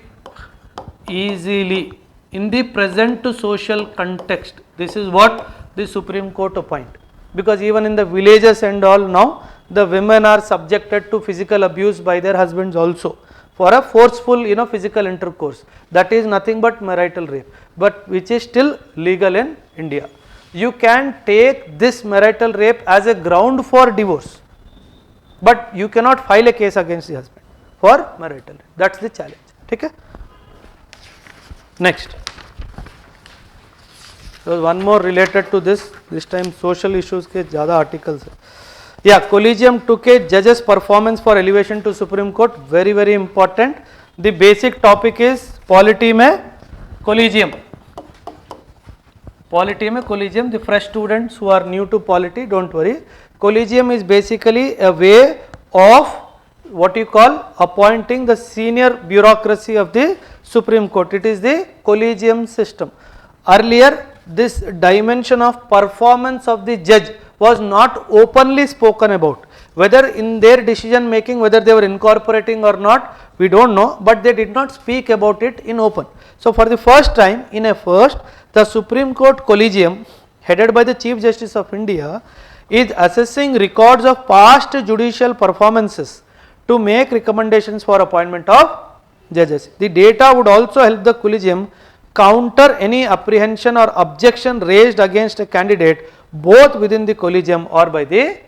A: easily in the present social context. This is what the Supreme Court opined, because even in the villages and all now, the women are subjected to physical abuse by their husbands also for a forceful physical intercourse. That is nothing but marital rape, but which is still legal in India. You can take this marital rape as a ground for divorce, but you cannot file a case against the husband for marital rape. That's the challenge. Okay? Next. So one more related to this time social issues के ज़्यादा articles है. Yeah, collegium took a judge's performance for elevation to Supreme Court. Very, very important. The basic topic is polity में collegium. Polity में collegium. The fresh students who are new to polity, don't worry. Collegium is basically a way of what you call appointing the senior bureaucracy of the Supreme Court. It is the collegium system. Earlier, this dimension of performance of the judge was not openly spoken about. Whether in their decision making, whether they were incorporating or not, we don't know, but they did not speak about it in open. So for the first time, the Supreme Court Collegium, headed by the Chief Justice of India, is assessing records of past judicial performances to make recommendations for appointment of judges. The data would also help the Collegium counter any apprehension or objection raised against a candidate both within the Collegium or by the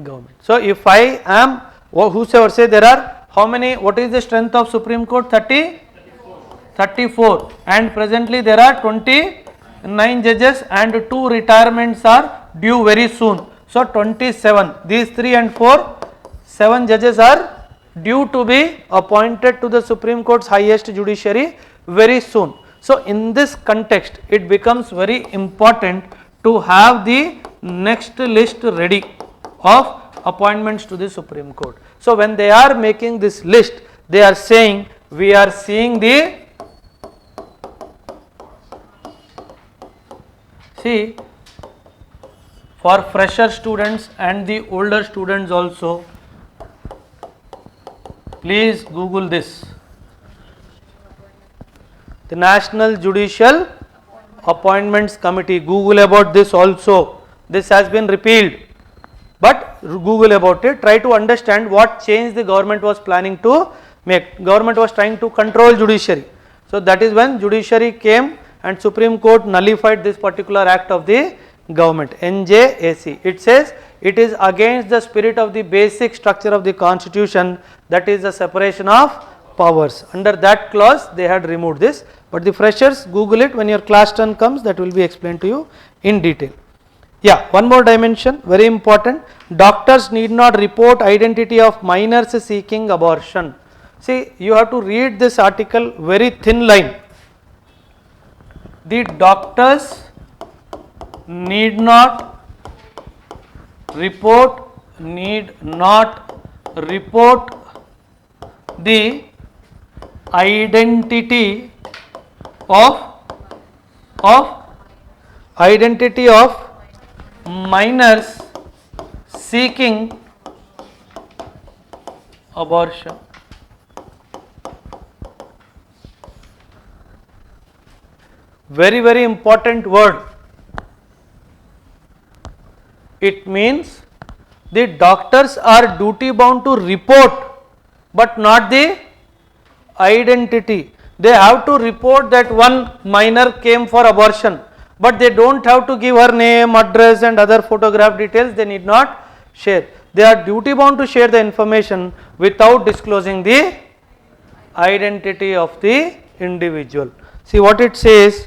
A: government. So if I am, whosoever say there are how many, what is the strength of Supreme Court? 34, and presently there are 29 judges and 2 retirements are due very soon. So 27, these 3 and 4, 7 judges are due to be appointed to the Supreme Court's highest judiciary very soon. So in this context, it becomes very important to have the next list ready of appointments to the Supreme Court. So when they are making this list, they are saying we are seeing the, see, for fresher students and the older students also, please Google this. The National Judicial Appointments Committee, Google about this also. This has been repealed, but Google about it. Try to understand what change the government was planning to make. Government was trying to control judiciary. So that is when judiciary came and Supreme Court nullified this particular act of the government, NJAC. It says it is against the spirit of the basic structure of the constitution, that is the separation of powers. Under that clause they had removed this, but the freshers, Google it when your class turn comes, that will be explained to you in detail. Yeah, one more dimension, very important. Doctors need not report identity of minors seeking abortion. See, you have to read this article very thin line. The doctors need not report the identity of minors seeking abortion. Very, very important word. It means the doctors are duty bound to report, but not the identity. They have to report that one minor came for abortion, but they don't have to give her name, address and other photograph details. They need not share. They are duty bound to share the information without disclosing the identity of the individual. See what it says.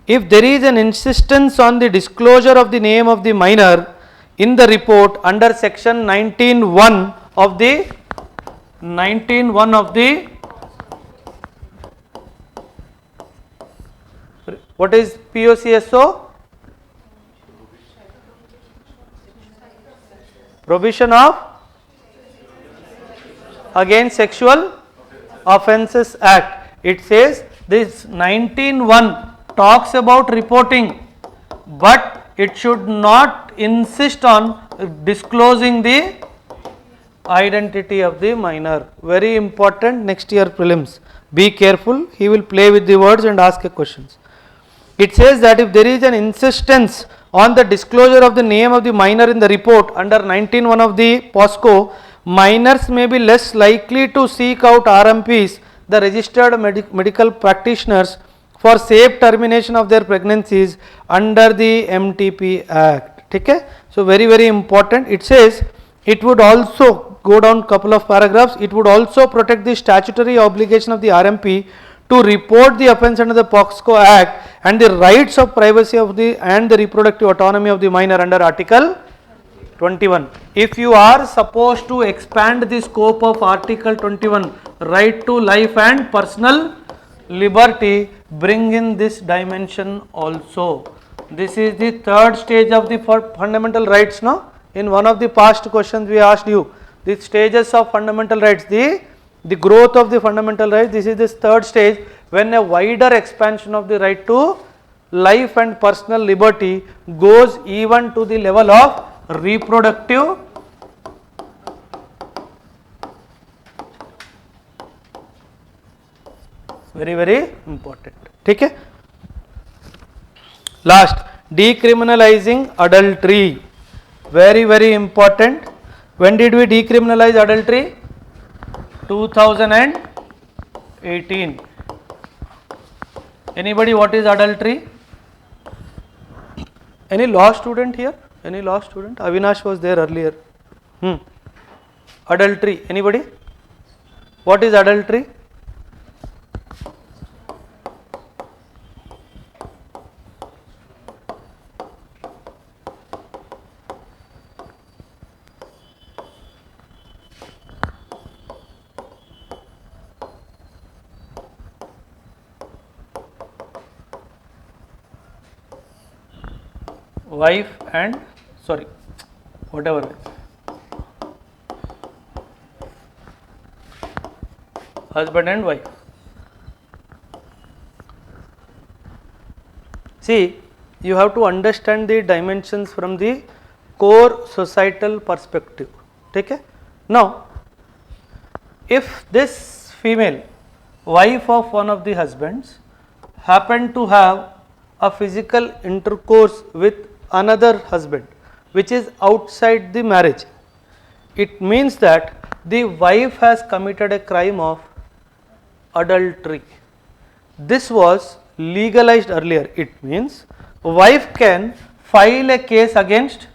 A: If there is an insistence on the disclosure of the name of the minor in the report under section 19(1) of the what is POCSO? Prohibition of Against Sexual Offences Act. It says this 19(1) talks about reporting, but it should not insist on disclosing the identity of the minor. Very important next year prelims. Be careful, he will play with the words and ask questions. It says that if there is an insistence on the disclosure of the name of the minor in the report under 19(1) of the POSCO, minors may be less likely to seek out RMPs, the registered medical practitioners, for safe termination of their pregnancies under the MTP Act. Okay? So very, very important. It says it would also go down couple of paragraphs. It would also protect the statutory obligation of the RMP to report the offence under the POSCO Act and the rights of privacy of the and the reproductive autonomy of the minor under Article 21. If you are supposed to expand the scope of Article 21, right to life and personal liberty, bring in this dimension also. This is the third stage of the fundamental rights. No, in one of the past questions we asked you the stages of fundamental rights, the growth of the fundamental rights. This is this third stage, when a wider expansion of the right to life and personal liberty goes even to the level of reproductive very, very important. Okay? Last, decriminalizing adultery. Very, very important. When did we decriminalize adultery? 2018. Anybody, what is adultery? Any law student here? Any law student? Avinash was there earlier. Adultery. Anybody? What is adultery? Wife and whatever. Husband and wife. See, you have to understand the dimensions from the core societal perspective. Okay? Now, if this female, wife of one of the husbands, happened to have a physical intercourse with another husband which is outside the marriage, it means that the wife has committed a crime of adultery. This was legalized earlier. It means wife can file a case against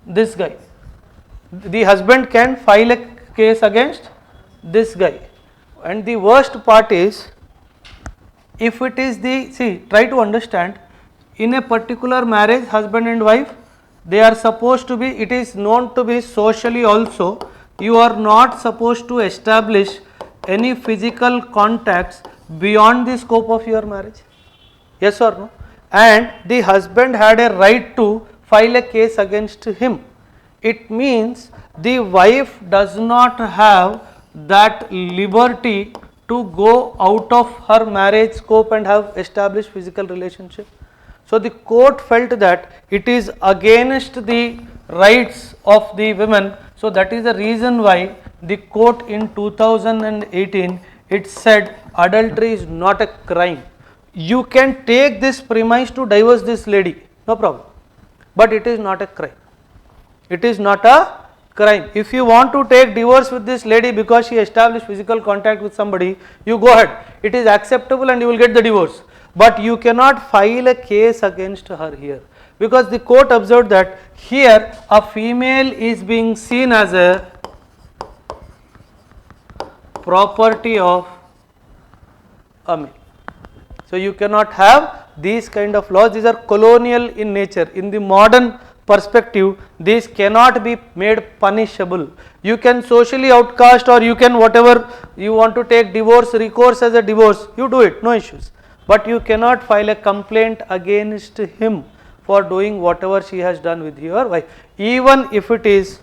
A: this guy. The husband can file a case against this guy. And the worst part is, if it is the, see, try to understand, in a particular marriage, husband and wife, they are supposed to be, it is known to be socially also, you are not supposed to establish any physical contacts beyond the scope of your marriage. Yes or no? And the husband had a right to file a case against him. It means the wife does not have that liberty to go out of her marriage scope and have established physical relationship. So the court felt that it is against the rights of the women. So that is the reason why the court in 2018 it said adultery is not a crime. You can take this premise to divorce this lady, no problem, but it is not a crime. It is not a crime. If you want to take divorce with this lady because she established physical contact with somebody, you go ahead. It is acceptable and you will get the divorce. But you cannot file a case against her here, because the court observed that here a female is being seen as a property of a male. So you cannot have these kind of laws. These are colonial in nature. In the modern perspective, these cannot be made punishable. You can socially outcast, or you can whatever you want to take divorce, recourse as a divorce, you do it, no issues. But you cannot file a complaint against him for doing whatever she has done with your wife, even if it is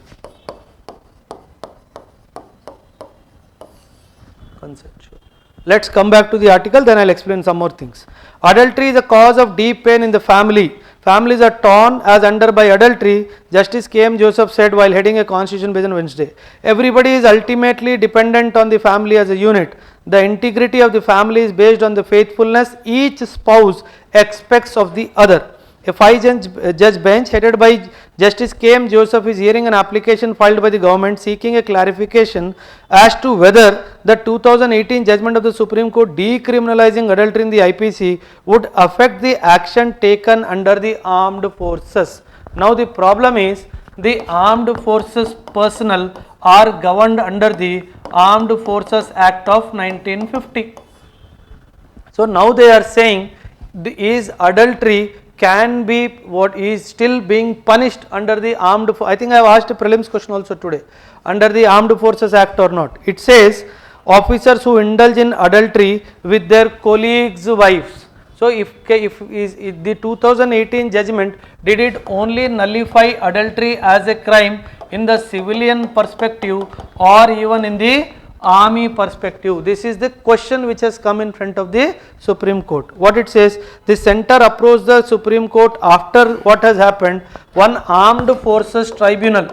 A: consensual. Let's come back to the article, then I'll explain some more things. Adultery is a cause of deep pain in the family. Families are torn as under by adultery, Justice K. M. Joseph said while heading a constitution bench on Wednesday. Everybody is ultimately dependent on the family as a unit. The integrity of the family is based on the faithfulness each spouse expects of the other. A 5-judge bench headed by Justice K. M. Joseph is hearing an application filed by the government seeking a clarification as to whether the 2018 judgment of the Supreme Court decriminalizing adultery in the IPC would affect the action taken under the armed forces. Now the problem is the armed forces personnel are governed under the Armed Forces Act of 1950. So now they are saying is adultery can be what is still being punished under the armed, I think I have asked a prelims question also today, under the Armed Forces Act or not. It says officers who indulge in adultery with their colleagues' wives. So if the 2018 judgment, did it only nullify adultery as a crime in the civilian perspective or even in the army perspective? This is the question which has come in front of the Supreme Court. What it says, the center approached the Supreme Court after what has happened. One armed forces tribunal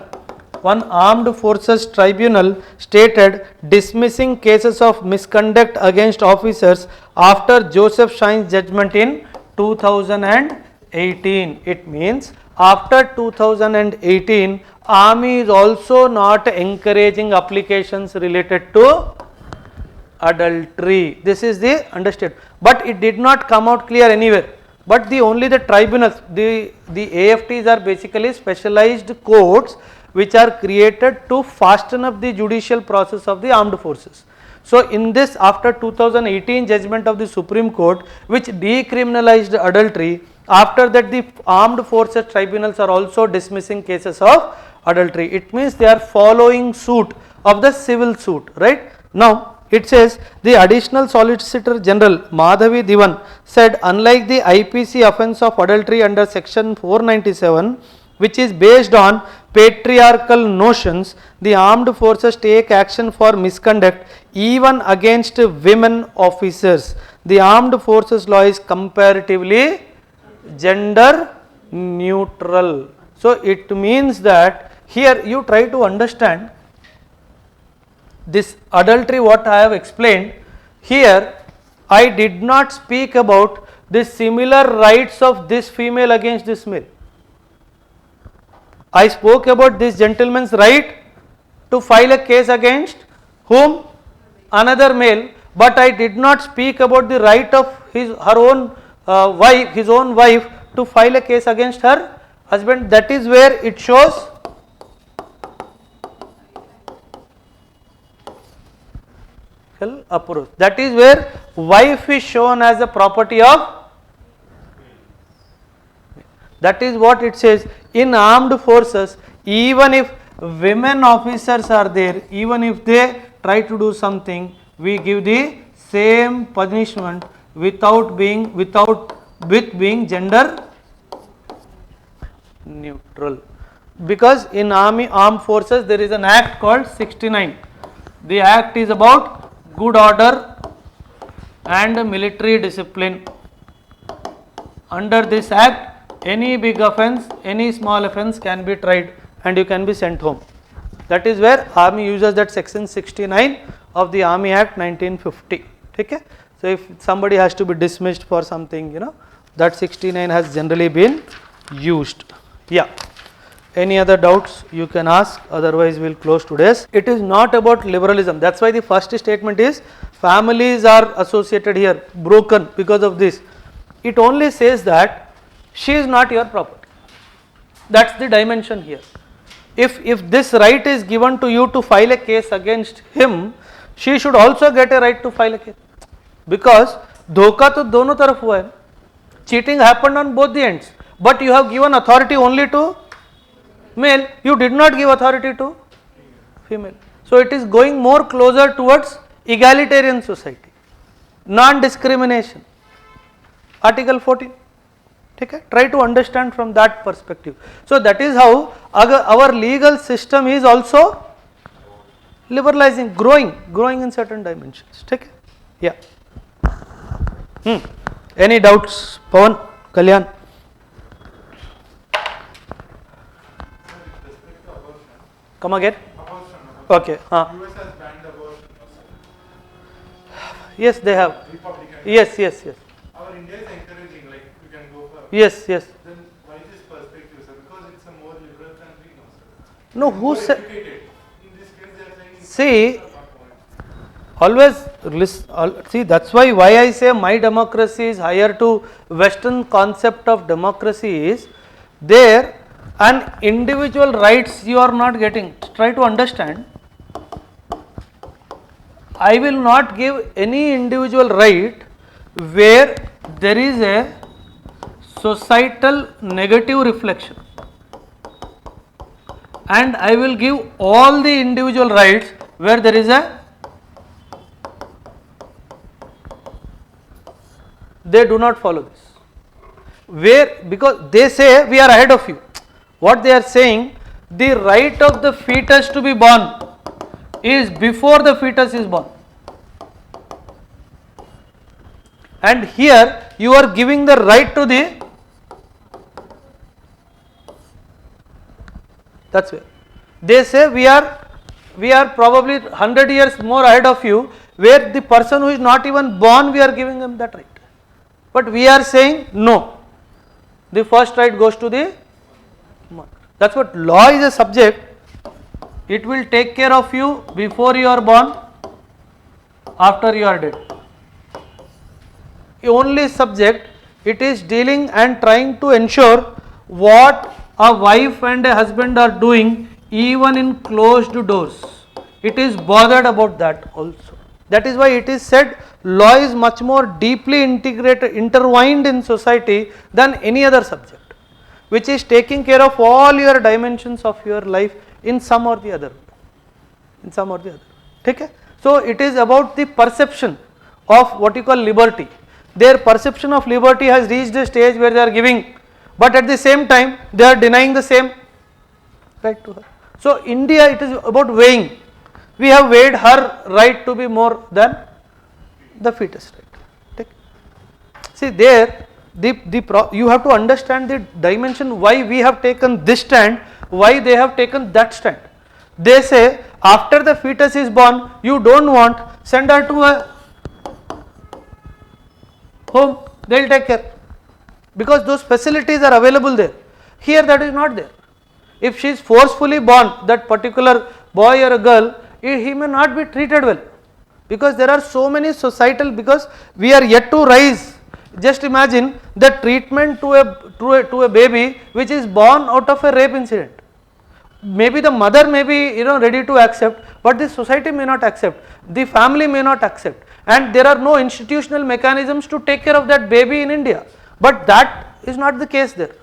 A: stated dismissing cases of misconduct against officers after Joseph Shine's judgment in 2018. It means after 2018, Army is also not encouraging applications related to adultery. This is the understatement. But it did not come out clear anywhere. But only the tribunals, the AFTs are basically specialized courts which are created to fasten up the judicial process of the armed forces. So in this, after 2018 judgment of the Supreme Court which decriminalized adultery, after that the armed forces tribunals are also dismissing cases of adultery. It means they are following suit of the civil suit, right? Now it says the additional Solicitor General Madhavi Divan said unlike the IPC offence of adultery under section 497 which is based on patriarchal notions, the armed forces take action for misconduct even against women officers. The armed forces law is comparatively gender neutral. So it means that here you try to understand this adultery what I have explained. Here I did not speak about the similar rights of this female against this male. I spoke about this gentleman's right to file a case against whom? Another male, but I did not speak about the right of his own wife to file a case against her husband. That is where it shows approach. That is where wife is shown as a property of. That is what it says. In armed forces, even if women officers are there, even if they try to do something, we give the same punishment with being gender neutral. Because in armed forces there is an act called 69. The act is about good order and military discipline. Under this act, any big offence, any small offence can be tried and you can be sent home. That is where army uses that section 69 of the Army Act 1950. Okay? So if somebody has to be dismissed for something, that 69 has generally been used. Yeah. Any other doubts you can ask, otherwise we will close today's. It is not about liberalism. That's why the first statement is families are associated here, broken because of this. It only says that she is not your property. That's the dimension here. If this right is given to you to file a case against him, she should also get a right to file a case. Because धोखा तो दोनों तरफ हुआ है. Cheating happened on both the ends. But you have given authority only to male, you did not give authority to female. So it is going more closer towards egalitarian society, non-discrimination. Article 14. Okay? Try to understand from that perspective. So that is how our legal system is also liberalizing, growing in certain dimensions. Okay? Yeah. Any doubts, Pawan, Kalyan? Come again?
B: Abortion.
A: Okay.
B: US has banned abortion.
A: Yes, they have.
B: Republican.
A: Yes.
B: Our India is encouraging, like you can go for.
A: Yes.
B: Then why this perspective, sir? Because it's a more liberal country, no, sir.
A: No, who said?
B: Educated. In this case, they are
A: See,
B: saying.
A: always see, that's why I say my democracy is higher to Western concept of democracy is there. And individual rights you are not getting. Try to understand. I will not give any individual right where there is a societal negative reflection, and I will give all the individual rights where there is a, they do not follow this. Where, because they say we are ahead of you. What they are saying, the right of the fetus to be born is before the fetus is born. And here you are giving the right to the, that's where they say we are probably 100 years more ahead of you, where the person who is not even born, we are giving them that right. But we are saying no, the first right goes to the mother. That's what law is a subject. It will take care of you before you are born, after you are dead. Only subject, it is dealing and trying to ensure what a wife and a husband are doing even in closed doors. It is bothered about that also. That is why it is said law is much more deeply intertwined in society than any other subject, which is taking care of all your dimensions of your life in some or the other. Okay? So it is about the perception of what you call liberty. Their perception of liberty has reached a stage where they are giving, but at the same time they are denying the same right to her. So India, it is about weighing. We have weighed her right to be more than the fetus right. Okay? See there, you have to understand the dimension why we have taken this stand, why they have taken that stand. They say after the fetus is born, you don't want, send her to a home, they will take care, because those facilities are available there. Here that is not there. If she is forcefully born, that particular boy or a girl, he may not be treated well, because there are so many societal, because we are yet to rise. Just imagine the treatment to a baby which is born out of a rape incident. Maybe the mother may be ready to accept, but the society may not accept, the family may not accept, and there are no institutional mechanisms to take care of that baby in India. But that is not the case there.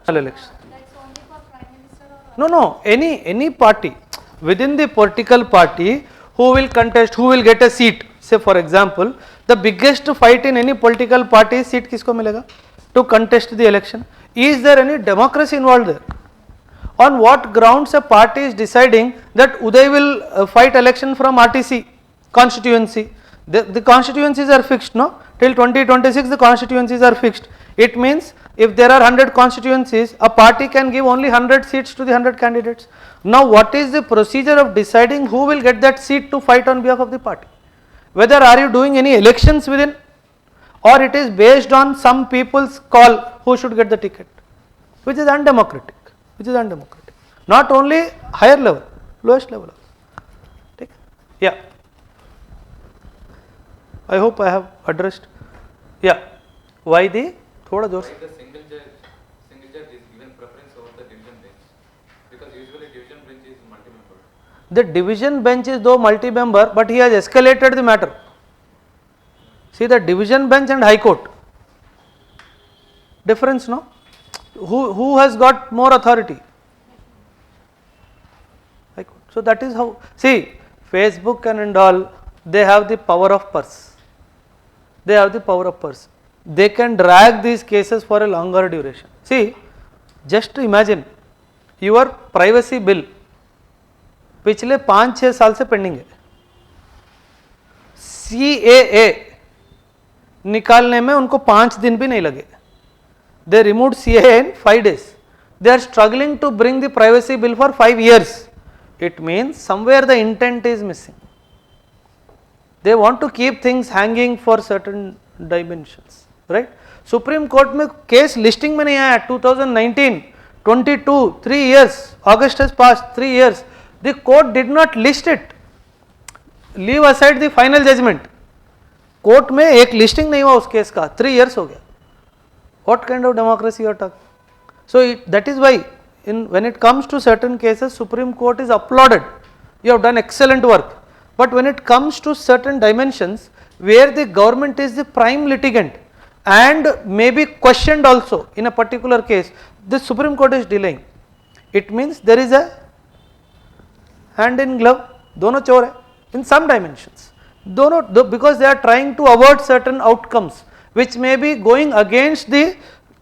A: election.
C: That's only for Prime Minister or
A: No, no, any party within the political party who will contest, who will get a seat. Say for example, the biggest fight in any political party is seat किसको मिलेगा to contest the election. Is there any democracy involved there? On what grounds a party is deciding that Uday will fight election from RTC constituency? The constituencies are fixed, no? Till 2026 the constituencies are fixed. It means if there are 100 constituencies, a party can give only 100 seats to the 100 candidates. Now what is the procedure of deciding who will get that seat to fight on behalf of the party? Whether are you doing any elections within, or it is based on some people's call who should get the ticket, which is undemocratic, not only higher level, lowest level. Okay? Yeah, I hope I have addressed. Yeah, why the thoda जोर से
D: Why the single judge is given preference over the division bench? Because usually division bench is multi-member.
A: the division bench is though multi-member, but he has escalated the matter. See, the division bench and high court, difference, no? Who has got more authority? High court. So that is how, see, Facebook and all, they have the power of purse. They can drag these cases for a longer duration. See, just imagine your privacy bill पिछले 5-6 साल से pending है. CAA निकालने में उनको 5 दिन भी नहीं लगे. They removed CAA in 5 days. They are struggling to bring the privacy bill for 5 years. It means somewhere the intent is missing. They want to keep things hanging for certain dimensions, right? Supreme Court में case listing में नहीं आया. 2019, 22, 3 years. August has passed, 3 years. The court did not list it. Leave aside the final judgment. Court में एक listing नहीं हुआ उस case का. 3 years हो गया. What kind of democracy you are talking? So that is why when it comes to certain cases, Supreme Court is applauded. You have done excellent work. But when it comes to certain dimensions where the government is the prime litigant and may be questioned also in a particular case, the Supreme Court is delaying. It means there is a hand in glove, दोनों चोर है in some dimensions. Because they are trying to avoid certain outcomes which may be going against the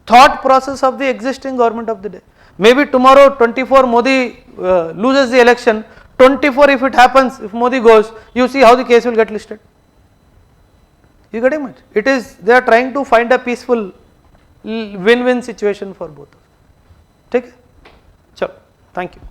A: thought process of the existing government of the day. Maybe tomorrow 24 Modi loses the election, 24 if it happens, if Modi goes, you see how the case will get listed. You getting it? It is, they are trying to find a peaceful win-win situation for both. ठीक है? चलो, thank you.